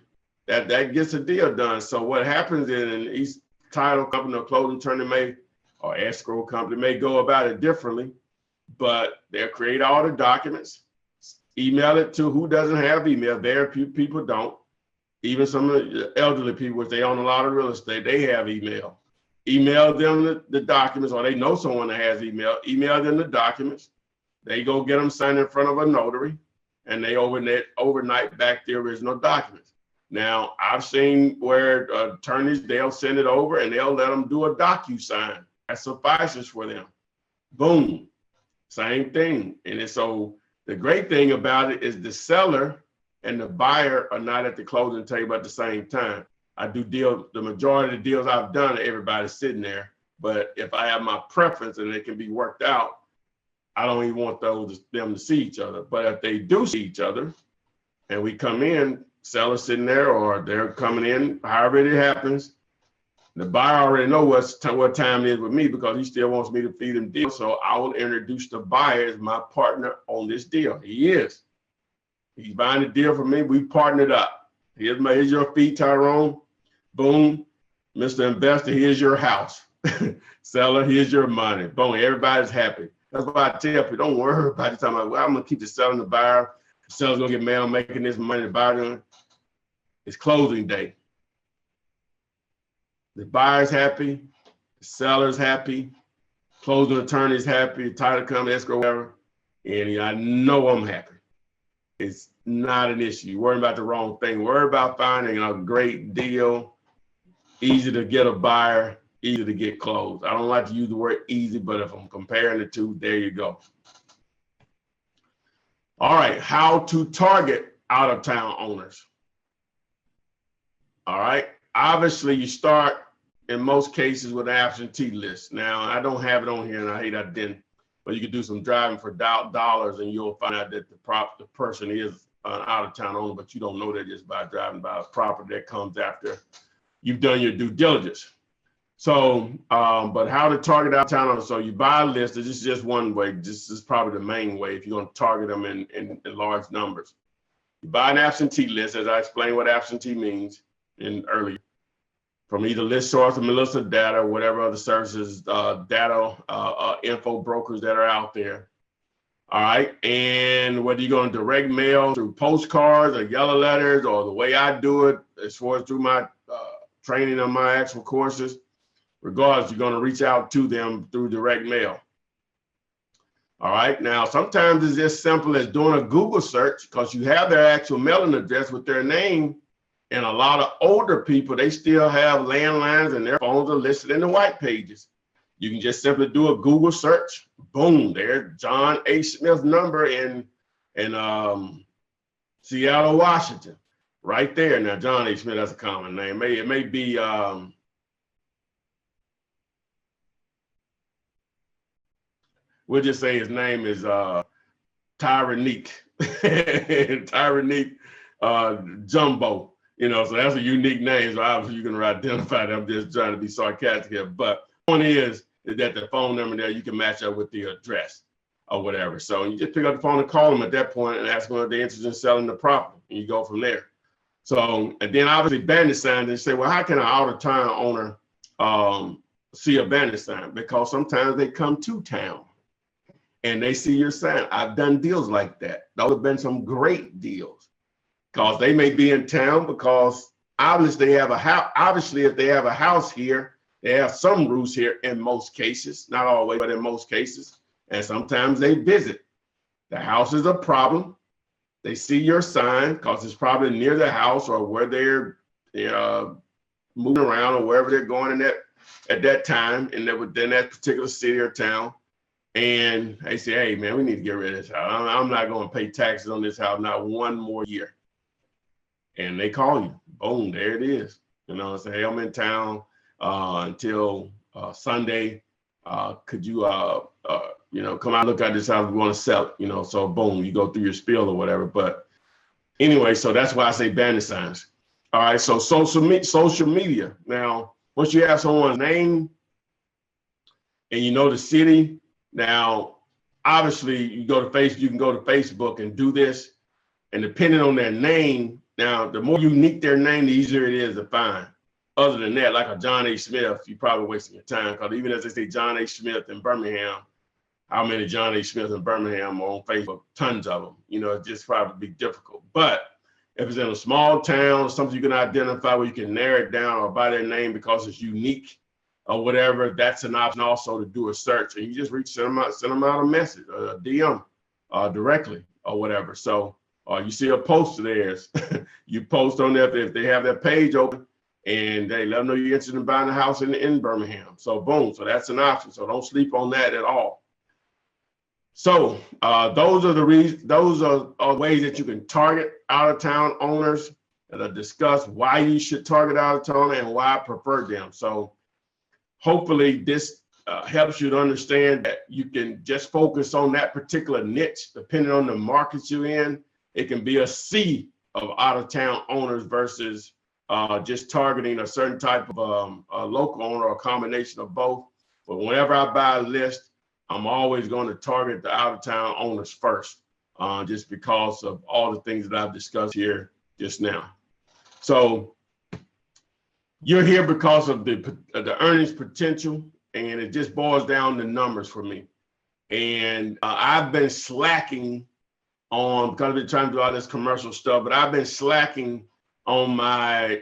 That gets a deal done. So what happens in each title company or closing attorney or escrow company may go about it differently, but they'll create all the documents, email it to who doesn't have email. Very few people don't. Even some of the elderly people, which they own a lot of real estate, they have email. Email them the documents, or they know someone that has email them the documents. They go get them signed in front of a notary, and they overnight back the original documents. Now, I've seen where attorneys, they'll send it over and they'll let them do a DocuSign. That suffices for them. Boom, same thing. And so the great thing about it is the seller and the buyer are not at the closing table at the same time. The majority of the deals I've done, everybody's sitting there. But if I have my preference and it can be worked out, I don't even want them to see each other. But if they do see each other and we come in, seller sitting there or they're coming in, however it happens, the buyer already knows what time it is with me because he still wants me to feed him deals. So I will introduce the buyer as my partner on this deal. He is. He's buying the deal from me. We partnered up. Here's your fee, Tyrone. Boom. Mr. Investor, here's your house. Seller, here's your money. Boom. Everybody's happy. That's why I tell people, don't worry about it. I'm going to keep the seller and the buyer. The seller's going to get mad. I'm making this money. The buyer, it's closing day. The buyer's happy. The seller's happy. Closing attorney's happy. The title company, escrow, whatever. And I know I'm happy. It's not an issue. You're worrying about the wrong thing. Worry about finding a great deal, easy to get a buyer, easy to get closed. I don't like to use the word easy, but if I'm comparing the two, there you go. All right, how to target out-of-town owners. All right, obviously you start in most cases with an absentee list. Now, I don't have it on here and I hate I didn't, but you can do some driving for dollars and you'll find out that the person is an out-of-town owner, but you don't know that just by driving by a property that comes after you've done your due diligence. So, but how to target out-of-town owners. So you buy a list. This is just one way. This is probably the main way if you're going to target them in large numbers. You buy an absentee list, as I explained what absentee means earlier, from either list source or Melissa data, or whatever other services, data info brokers that are out there. All right, and whether you're going to direct mail through postcards or yellow letters, or the way I do it, as far as through my training on my actual courses, regardless, you're going to reach out to them through direct mail. All right, now sometimes it's as simple as doing a Google search because you have their actual mailing address with their name. And a lot of older people, they still have landlines and their phones are listed in the white pages. You can just simply do a Google search. Boom, there's John H. Smith's number in Seattle, Washington, right there. Now, John H. Smith, that's a common name. It may be, we'll just say his name is Tyrannique, Tyrannique Jumbo. You know, so that's a unique name. So obviously you can identify that. I'm just trying to be sarcastic here. But the point is that the phone number there, you can match up with the address or whatever. So you just pick up the phone and call them at that point and ask them if they're interested in selling the property. And you go from there. So, and then obviously bandit signs, they say, well, how can an out-of-town owner see a bandit sign? Because sometimes they come to town and they see your sign. I've done deals like that. Those have been some great deals. Because they may be in town because obviously they have a house. Obviously, if they have a house here, they have some roots here in most cases, not always, but in most cases. And sometimes they visit. The house is a problem. They see your sign because it's probably near the house or where they're moving around or wherever they're going at that time within that particular city or town. And they say, hey, man, we need to get rid of this house. I'm not going to pay taxes on this house, not one more year. And they call you, boom, there it is. You know, say, hey, I'm in town until Sunday. Could you, come out and look at this house? We want to sell it, you know, so boom, you go through your spiel or whatever. But anyway, so that's why I say bandit signs. All right, so social media. Now, once you have someone's name and you know the city, now, obviously, you can go to Facebook and do this. And depending on their name, now, the more unique their name, the easier it is to find. Other than that, like a John H. Smith, you're probably wasting your time because even as they say John H. Smith in Birmingham, how many John H. Smith in Birmingham are on Facebook? Tons of them. You know, it's just probably be difficult. But if it's in a small town, something you can identify where you can narrow it down or by their name because it's unique or whatever, that's an option also to do a search. And you just send them out a message, a DM directly or whatever. So, you see a post of theirs, you post on there if they have that page open and they let them know you're interested in buying a house in Birmingham. So boom, so that's an option. So don't sleep on that at all. So those are the reasons, those are ways that you can target out-of-town owners that I discuss why you should target out-of-town and why I prefer them. So hopefully this helps you to understand that you can just focus on that particular niche, depending on the markets you're in. It can be a sea of out-of-town owners versus just targeting a certain type of a local owner or a combination of both. But whenever I buy a list, I'm always going to target the out-of-town owners first, just because of all the things that I've discussed here just now. So you're here because of the earnings potential, and it just boils down to numbers for me. And I've been slacking on, because I've been trying to do all this commercial stuff, but I've been slacking on my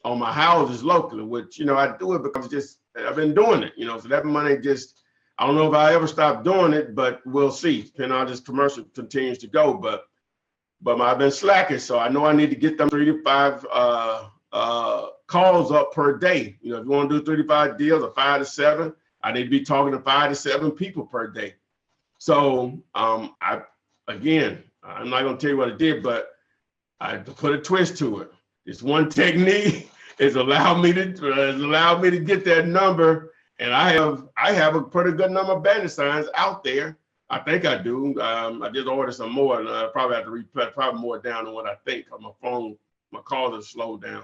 houses locally, which, you know, I do it because I've been doing it, you know, so that money just, I don't know if I ever stop doing it, but we'll see, depending on how this commercial continues to go, but I've been slacking, so I know I need to get them 3 to 5 calls up per day. You know, if you want to do 3 to 5 deals or 5 to 7, I need to be talking to 5 to 7 people per day. So again, I'm not gonna tell you what I did, but I put a twist to it. This one technique has allowed me to get that number, and I have a pretty good number of bandit signs out there. I think I do. I just ordered some more, and I probably have to replay probably more down than what I think. Cause my calls are slowed down.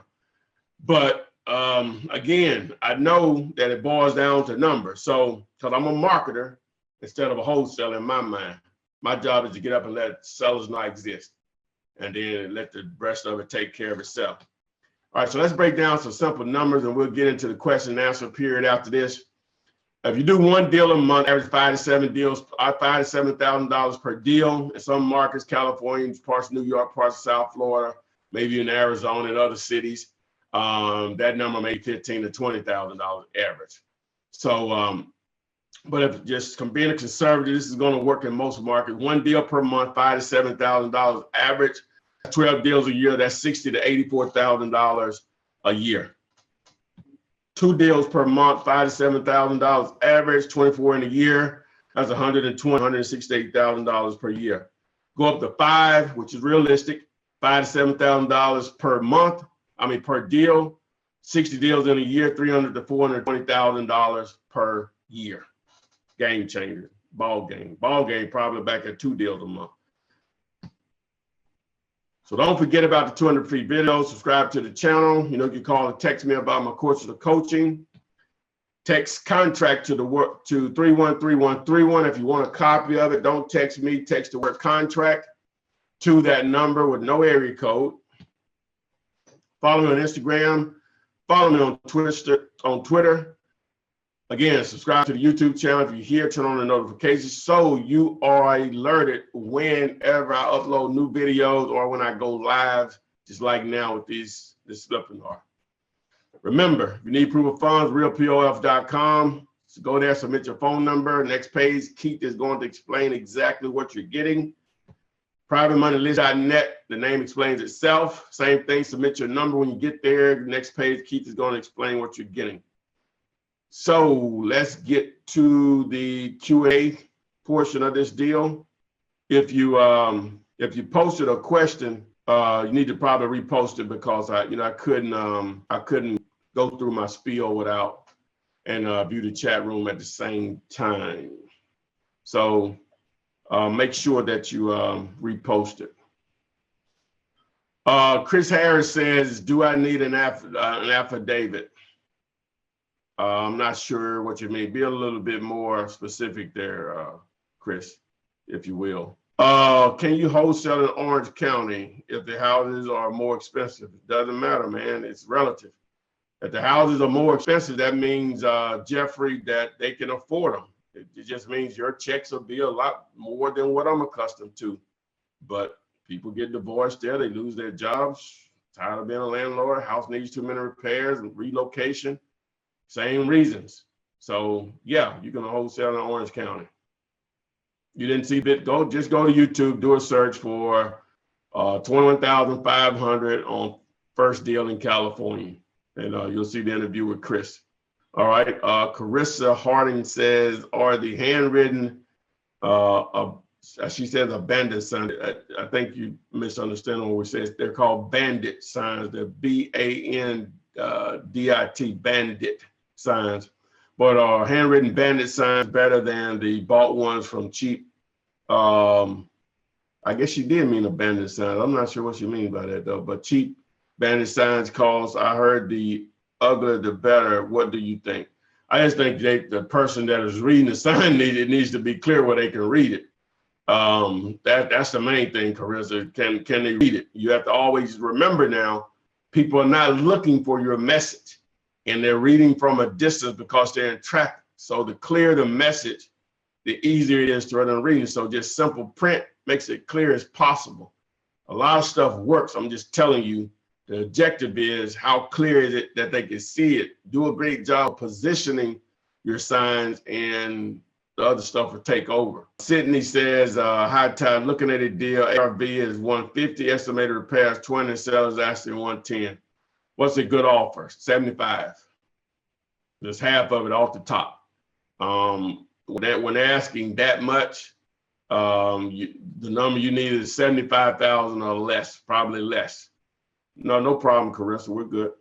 But again, I know that it boils down to numbers. So, because I'm a marketer instead of a wholesaler in my mind, my job is to get up and let sellers not exist, and then let the rest of it take care of itself. All right, so let's break down some simple numbers, and we'll get into the question and answer period after this. If you do one deal a month, average 5 to 7 deals, $5,000 to $7,000 per deal. In some markets, California, parts of New York, parts of South Florida, maybe in Arizona and other cities, that number may be $15,000 to $20,000 average. So, but if just being a conservative, this is going to work in most markets. One deal per month, $5,000 to $7,000 average. 12 deals a year, that's $60,000 to $84,000 a year. 2 deals per month, $5,000 to $7,000 average, 24 in a year. That's $120,000 to $168,000 per year. Go up to 5, which is realistic, $5,000 to $7,000 per month. Per deal. 60 deals in a year, $300,000 to $420,000 per year. Game changer, ball game probably back at 2 deals a month. So don't forget about the 200 free videos. Subscribe to the channel. You can call or text me about my courses of coaching. Text contract to 313131. If you want a copy of it, don't text me. Text the word contract to that number with no area code. Follow me on Instagram. Follow me on Twitter. Again, subscribe to the YouTube channel. If you're here, turn on the notifications so you are alerted whenever I upload new videos or when I go live, just like now with this Flippinar. Remember, if you need proof of funds, realpof.com. So go there, submit your phone number. Next page, Keith is going to explain exactly what you're getting. PrivateMoneyList.net, the name explains itself. Same thing, submit your number when you get there. Next page, Keith is going to explain what you're getting. So let's get to the Q&A portion of this deal. If you posted a question, you need to probably repost it because I couldn't go through my spiel without and view the chat room at the same time. So make sure that you repost it. Chris Harris says, "Do I need an affidavit?" I'm not sure what you mean. Be a little bit more specific there, Chris, if you will. Can you wholesale in Orange County if the houses are more expensive? It doesn't matter, man. It's relative. If the houses are more expensive, that means, Jeffrey, that they can afford them. It just means your checks will be a lot more than what I'm accustomed to. But people get divorced there. They lose their jobs. Tired of being a landlord. House needs too many repairs and relocation. Same reasons. So yeah, you can wholesale in Orange County. You didn't see it? Just go to YouTube, do a search for 21,500 on first deal in California, and you'll see the interview with Chris. All right. Carissa Harding says, "Are the handwritten?" She says abandoned signs. I think you misunderstand what we say. They're called bandit signs. They're BANDIT, bandit signs, but handwritten bandit signs better than the bought ones from cheap. I guess she did mean abandoned signs. I'm not sure what she means by that though, but cheap bandit signs cost. I heard the uglier the better. What do you think? I just think the person that is reading the sign needs to be clear where they can read it. That's the main thing, Carissa. Can they read it? You have to always remember now, people are not looking for your message. And they're reading from a distance because they're in traffic. So the clearer the message, the easier it is to run reading. So just simple print makes it clear as possible. A lot of stuff works. I'm just telling you, the objective is how clear is it that they can see it. Do a great job positioning your signs, and the other stuff will take over. Sydney says, "High time looking at a deal. ARV is 150, estimated repairs 20, sellers asking 110. What's a good offer? 75. Just half of it off the top. When they're asking that much, The number you need is 75,000 or less, probably less. No problem, Carissa. We're good.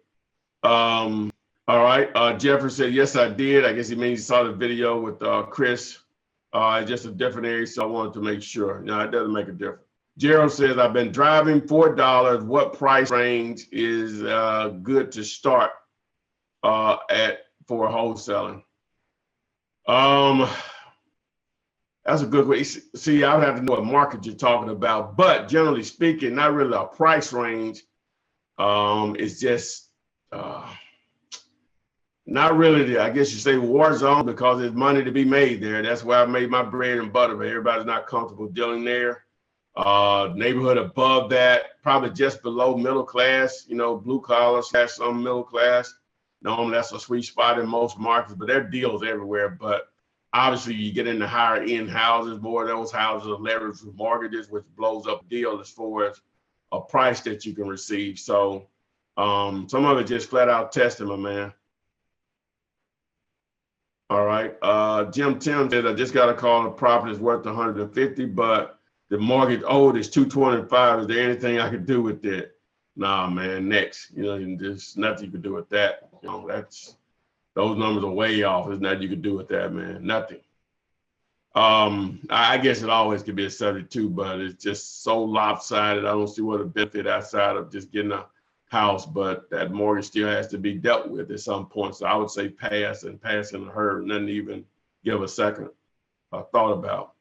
All right. Jeffrey said, yes, I did. I guess he means he saw the video with Chris. Just a different area, so I wanted to make sure. No, it doesn't make a difference. Gerald says, I've been driving $4. What price range is good to start for wholesaling? That's a good way. See, I would have to know what market you're talking about, but generally speaking, not really a price range. It's just not really, I guess you say war zone, because there's money to be made there. That's where I made my bread and butter, but everybody's not comfortable dealing there. Neighborhood above that, probably just below middle class, blue collar / some middle class. Normally that's a sweet spot in most markets, but there are deals everywhere. But obviously you get into higher end houses, more of those houses are leveraged with mortgages, which blows up the deal as far as a price that you can receive. So some of it just flat out testing, my man. All right. Jim Tim said, I just got a call. The property is worth 150, but the mortgage owed is 225. Is there anything I could do with that? Nah, man, next. There's nothing you could do with that. Those numbers are way off. There's nothing you could do with that, man. Nothing. I guess it always could be a 72, but it's just so lopsided. I don't see what a benefit outside of just getting a house, but that mortgage still has to be dealt with at some point. So I would say pass and pass in a hurry, nothing to even give a second thought about.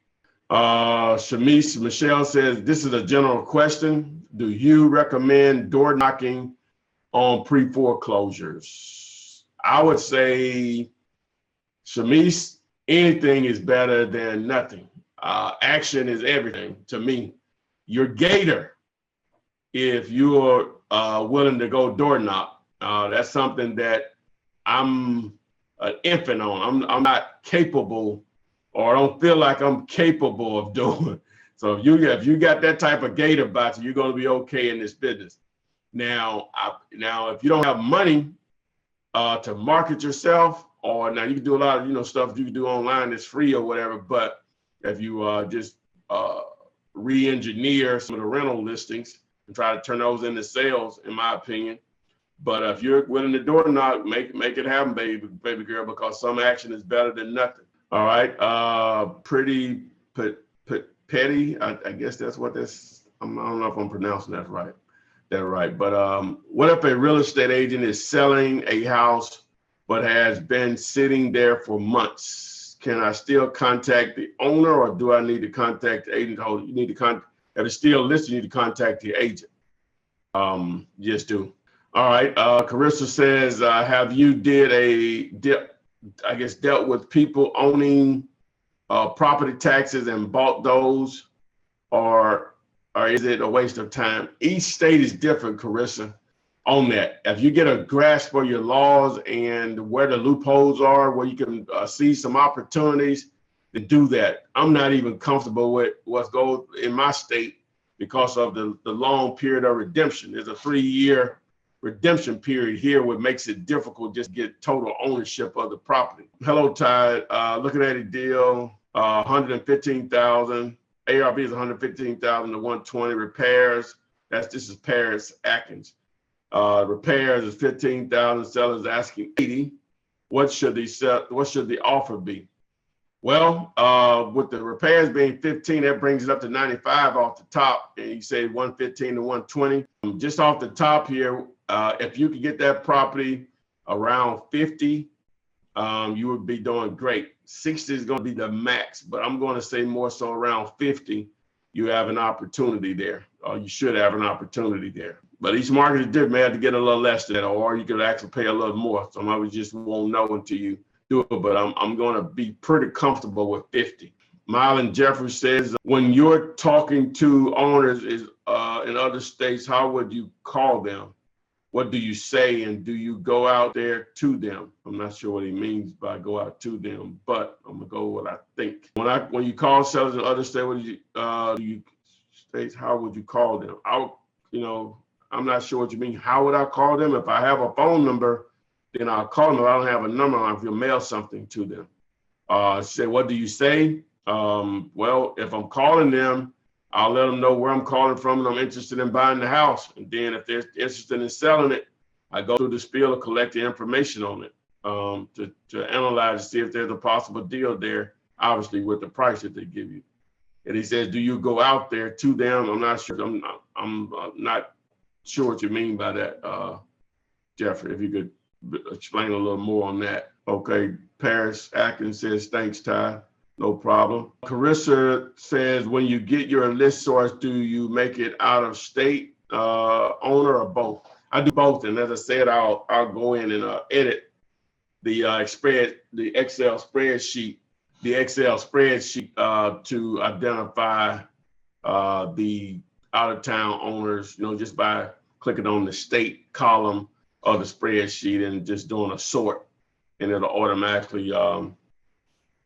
Shamish Michelle says, this is a general question. Do you recommend door knocking on pre-foreclosures? I would say, Shamish, anything is better than nothing. Action is everything to me. Your gator, if you're willing to go door knock, that's something that I'm an infant on. I'm not capable, or I don't feel like I'm capable of doing. So if you got that type of gait about you, you're going to be okay in this business. Now, if you don't have money to market yourself, or now you can do a lot of stuff you can do online that's free or whatever. But if you just re-engineer some of the rental listings and try to turn those into sales, in my opinion. But if you're willing to door knock, make it happen, baby girl, because some action is better than nothing. All right. Pretty petty. I guess that's what that's. I don't know if I'm pronouncing that right. But what if a real estate agent is selling a house but has been sitting there for months? Can I still contact the owner, or do I need to contact the agent? Oh, you need to contact. If it's still listed, you need to contact the agent. Just do. All right. Carissa says, have you dealt with people owning property taxes and bought those, or is it a waste of time? Each state is different, Carissa, on that. If you get a grasp for your laws and where the loopholes are, where you can see some opportunities to do that. I'm not even comfortable with what's going in my state because of the long period of redemption. There's a 3-year redemption period here, what makes it difficult just to get total ownership of the property. Hello, Tide. Looking at a deal, 115,000. ARV is 115,000 to 120. Repairs, this is Paris Atkins. Repairs is 15,000. Sellers asking 80. What should the offer be? Well, with the repairs being 15, that brings it up to 95 off the top, and you say 115 to 120. Just off the top here, if you could get that property around 50, you would be doing great. 60 is going to be the max, but I'm going to say more so around 50. You have an opportunity there, or you should have an opportunity there. But each market is different. You have to get a little less than that, or you could actually pay a little more. Some of it just won't know until you do it, but I'm going to be pretty comfortable with 50. Marlon Jeffrey says, when you're talking to owners in other states, how would you call them? What do you say, and do you go out there to them? I'm not sure what he means by go out to them, but I'm gonna go with what I think. When you call sellers in other states, how would you call them? I'm not sure what you mean. How would I call them? If I have a phone number, then I'll call them. If I don't have a number, I'll mail something to them. Say, what do you say? Well, if I'm calling them, I'll let them know where I'm calling from and I'm interested in buying the house. And then if they're interested in selling it, I go through the spiel to collect the information on it, to analyze to see if there's a possible deal there, obviously with the price that they give you. And he says, do you go out there to them? I'm not sure. I'm not sure what you mean by that, Jeffrey, if you could explain a little more on that. Okay, Paris Atkins says, thanks, Ty. No problem. Carissa says, when you get your list source, do you make it out of state owner or both? I do both. And as I said, I'll go in and edit the Excel spreadsheet to identify the out-of-town owners, just by clicking on the state column of the spreadsheet and just doing a sort, and it'll automatically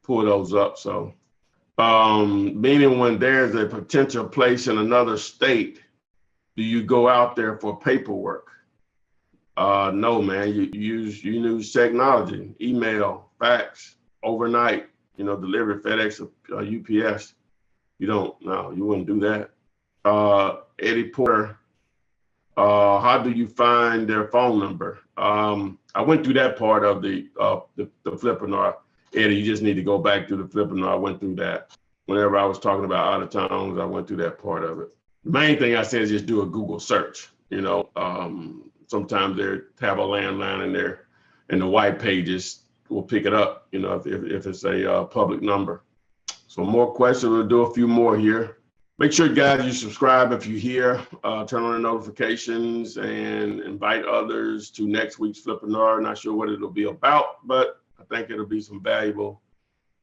pull those up. So, meaning when there's a potential place in another state, do you go out there for paperwork? No, man. You use technology, email, fax, overnight, delivery, FedEx, UPS. You wouldn't do that. Eddie Porter, how do you find their phone number? I went through that part of the Flippinar. Eddie, you just need to go back to the Flippinar. I went through that. Whenever I was talking about out of towns, I went through that part of it. The main thing I said is just do a Google search. Sometimes they have a landline in there, and the white pages will pick it up, if it's a public number. So more questions, we'll do a few more here. Make sure, guys, you subscribe if you're here, turn on the notifications, and invite others to next week's Flippinar. Not sure what it'll be about, but I think it'll be some valuable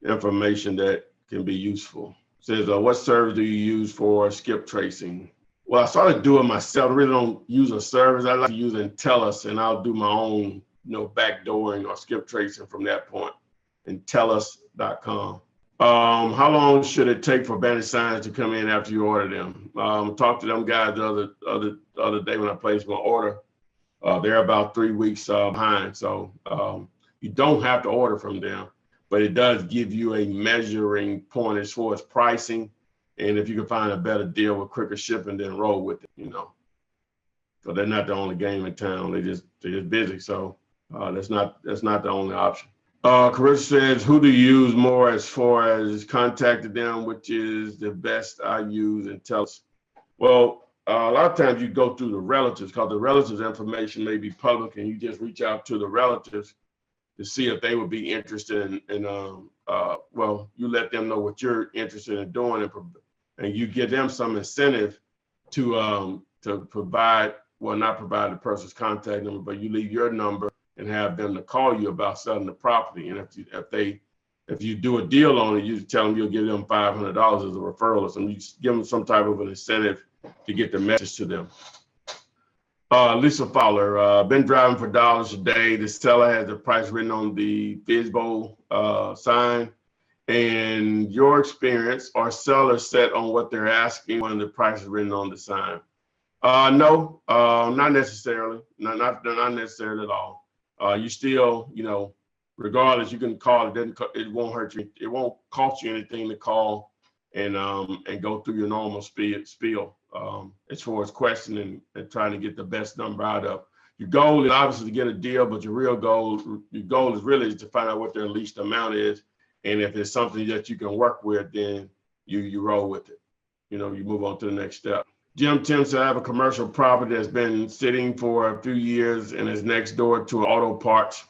information that can be useful. It says, what service do you use for skip tracing? Well, I started doing myself. I really don't use a service. I like to use Intellus, and I'll do my own, backdooring or skip tracing from that point. Intellus.com. How long should it take for bandit signs to come in after you order them? Talked to them guys the other day when I placed my order. They're about 3 weeks behind. So you don't have to order from them, but it does give you a measuring point as far as pricing. And if you can find a better deal with quicker shipping, then roll with it, So they're not the only game in town. They're just busy. So that's not the only option. Carissa says, who do you use more as far as contacting them, which is the best I use, and tell us? Well, a lot of times you go through the relatives, because the relatives' information may be public, and you just reach out to the relatives to see if they would be interested in you let them know what you're interested in doing, and you give them some incentive to provide, not provide the person's contact number, but you leave your number and have them to call you about selling the property. And if you do a deal on it, you tell them you'll give them $500 as a referral or something. You just give them some type of an incentive to get the message to them. Lisa Fowler, been driving for dollars a day. The seller has the price written on the Fizbo sign. And your experience, are sellers set on what they're asking when the price is written on the sign? No, not necessarily. Not necessarily at all. You still, regardless, you can call. It won't hurt you. It won't cost you anything to call and go through your normal spiel as far as questioning and trying to get the best number out of. Your goal is obviously to get a deal, but your goal is really to find out what their least amount is. And if it's something that you can work with, then you roll with it. You move on to the next step. Jim Tim said, I have a commercial property that's been sitting for a few years and is next door to an auto parts.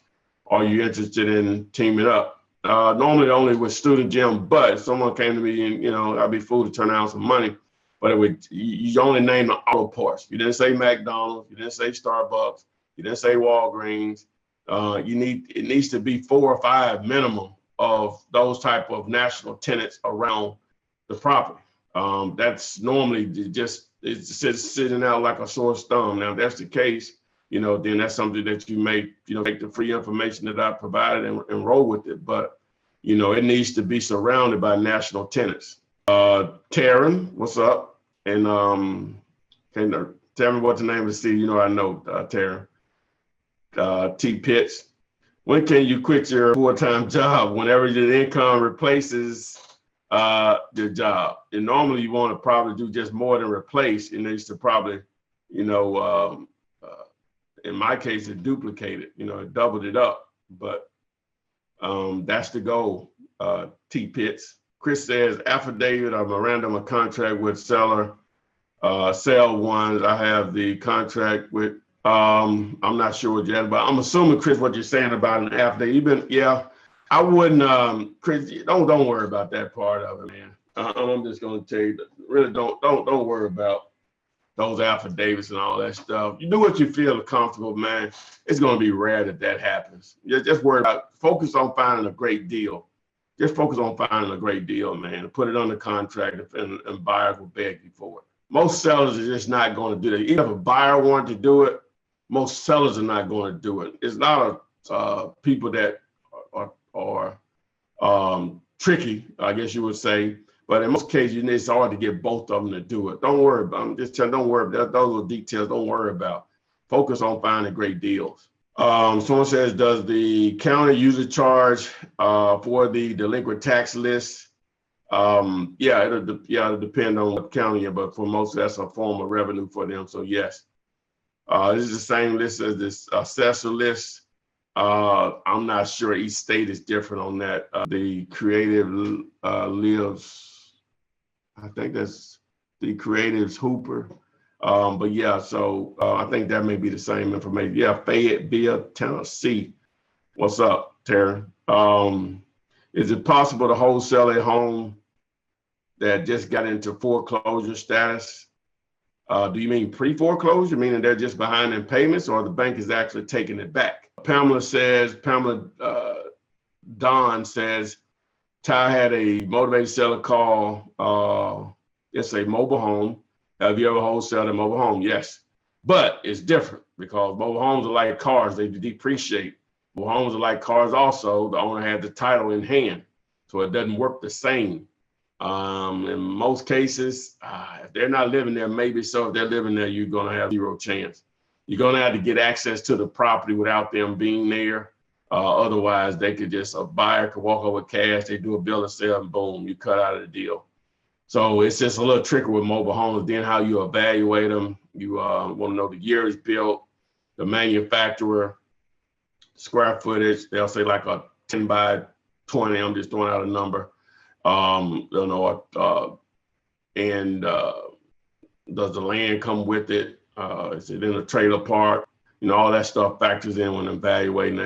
Are you interested in teaming up? Normally only with Student Gym, but if someone came to me and, I'd be fool to turn down some money, but you only name the auto parts. You didn't say McDonald's, you didn't say Starbucks, you didn't say Walgreens. It needs to be 4 or 5 minimum of those type of national tenants around the property. That's normally it's just sitting out like a sore thumb. Now, if that's the case, then that's something that you may, take the free information that I provided and roll with it. But, it needs to be surrounded by national tenants. Taryn, what's up? And tell me what the name of the city. I know, Taryn. T Pitts. When can you quit your full-time job? Whenever your income replaces the job. And normally you want to probably do just more than replace. It needs to probably, you know, in my case, it duplicated, you know, it doubled it up. But that's the goal, T Pitts. Chris says, affidavit or memorandum of contract with seller, sell ones. I have the contract with, I'm not sure what you have, but I'm assuming, Chris, what you're saying about an affidavit. I wouldn't, Chris, don't worry about that part of it, man. I'm just going to tell you, really don't worry about those affidavits and all that stuff. You do what you feel comfortable, man. It's going to be rare that happens. Just worry about, focus on finding a great deal. Just focus on finding a great deal, man. Put it on the contract, and buyers will beg you for it. Most sellers are just not going to do that. Even if a buyer wanted to do it, most sellers are not going to do it. It's not people that are tricky, I guess you would say. But in most cases, it's hard to get both of them to do it. Don't worry about them. Just don't worry about those details. Don't worry about. Focus on finding great deals. Someone says, does the county user charge for the delinquent tax list? It'll depend on what county, but for most, that's a form of revenue for them. So yes, this is the same list as this assessor list. I'm not sure, each state is different on that. The creative lives, I think that's the creatives Hooper. But yeah, so I think that may be the same information. Yeah, Fayetteville, Tennessee. What's up, Terry? Is it possible to wholesale a home that just got into foreclosure status? Do you mean pre-foreclosure, meaning they're just behind in payments, or the bank is actually taking it back? Pamela Don says, Ty had a motivated seller call, it's a mobile home. Have you ever wholesaled a mobile home? Yes, but it's different because mobile homes are like cars, they depreciate. Mobile homes are like cars also, the owner had the title in hand, so it doesn't work the same. In most cases, if they're not living there, maybe so. If they're living there, you're gonna have zero chance. You're gonna have to get access to the property without them being there. Otherwise, they could just, a buyer could walk over with cash, they do a bill of sale, and boom, you cut out of the deal. So it's just a little tricky with mobile homes. Then how you evaluate them, you want to know the year it's built, the manufacturer, square footage. They'll say like a 10 by 20. I'm just throwing out a number. And does the land come with it? Is it in a trailer park? You know, all that stuff factors in when evaluating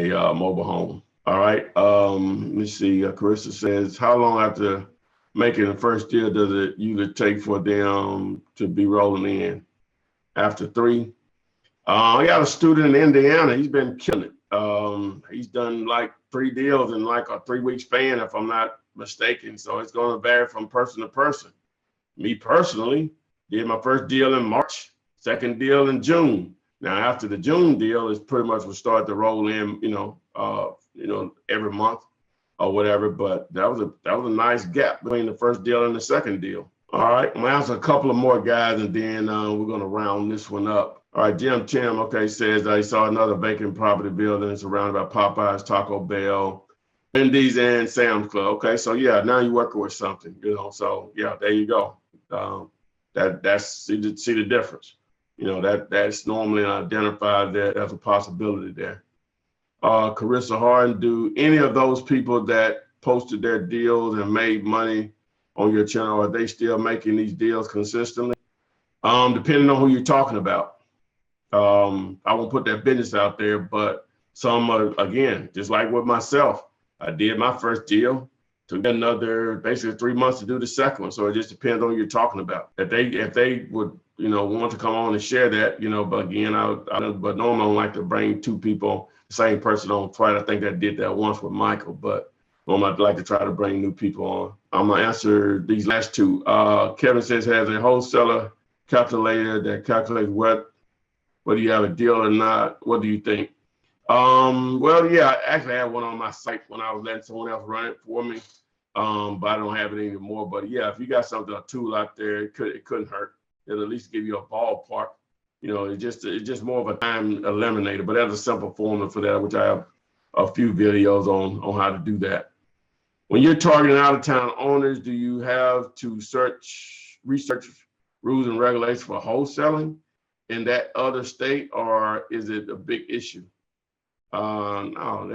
a mobile home. All right. Let me see. Carissa says, how long after making the first deal does it usually take for them to be rolling in? After 3? I got a student in Indiana. He's been killing it. He's done like 3 deals in like a 3-week span, if I'm not mistaken. So it's going to vary from person to person. Me personally, did my first deal in March, second deal in June. Now, after the June deal, it's pretty much will start to roll in, every month or whatever. But that was a nice gap between the first deal and the second deal. All right, I'm gonna answer a couple of more guys, and then we're gonna round this one up. All right, Jim Tim, okay, says he saw another vacant property building surrounded by Popeyes, Taco Bell, Wendy's, and Sam's Club. Okay, so yeah, now you're working with something, So yeah, there you go. That's see the difference. That's normally identified there as a possibility there. Carissa Harden, do any of those people that posted their deals and made money on your channel, are they still making these deals consistently? Depending on who you're talking about. I won't put that business out there, but some are, again, just like with myself, I did my first deal, took another basically 3 months to do the second one. So it just depends on who you're talking about. If they would, want to come on and share that, but again, but normally I don't like to bring 2 people, the same person on twice. I think I did that once with Michael, but normally I'd like to try to bring new people on. I'm gonna answer these last 2. Kevin says, has a wholesaler calculator that calculates whether you have a deal or not? What do you think? Well, yeah, I actually had one on my site when I was letting someone else run it for me, but I don't have it anymore. But yeah, if you got a tool out there, it couldn't hurt. It'll at least give you a ballpark. It's just more of a time eliminator. But there's a simple formula for that, which I have a few videos on how to do that. When you're targeting out-of-town owners, do you have to research rules and regulations for wholesaling in that other state, or is it a big issue? No, no.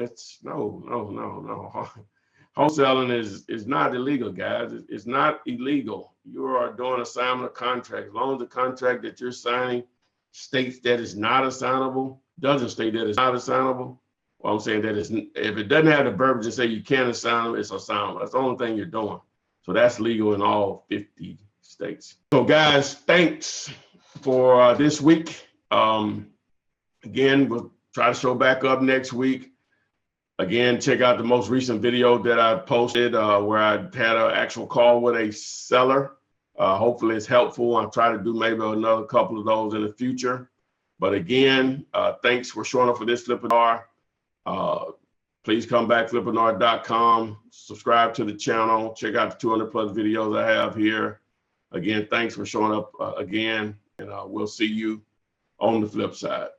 Wholesaling is not illegal, guys. It's not illegal. You are doing assignment of contract. As long as the contract that you're signing states that it's not assignable, doesn't state that it's not assignable. Well, I'm saying that if it doesn't have the verbiage to say you can't assign them, it's assignable. That's the only thing you're doing. So that's legal in all 50 states. So guys, thanks for this week. Again, we'll try to show back up next week. Again, check out the most recent video that I posted where I had an actual call with a seller. Hopefully it's helpful. I'll try to do maybe another couple of those in the future. But again, thanks for showing up for this Flippinar. Please come back, Flippinar.com, subscribe to the channel, check out the 200 plus videos I have here. Again, thanks for showing up again, and we'll see you on the flip side.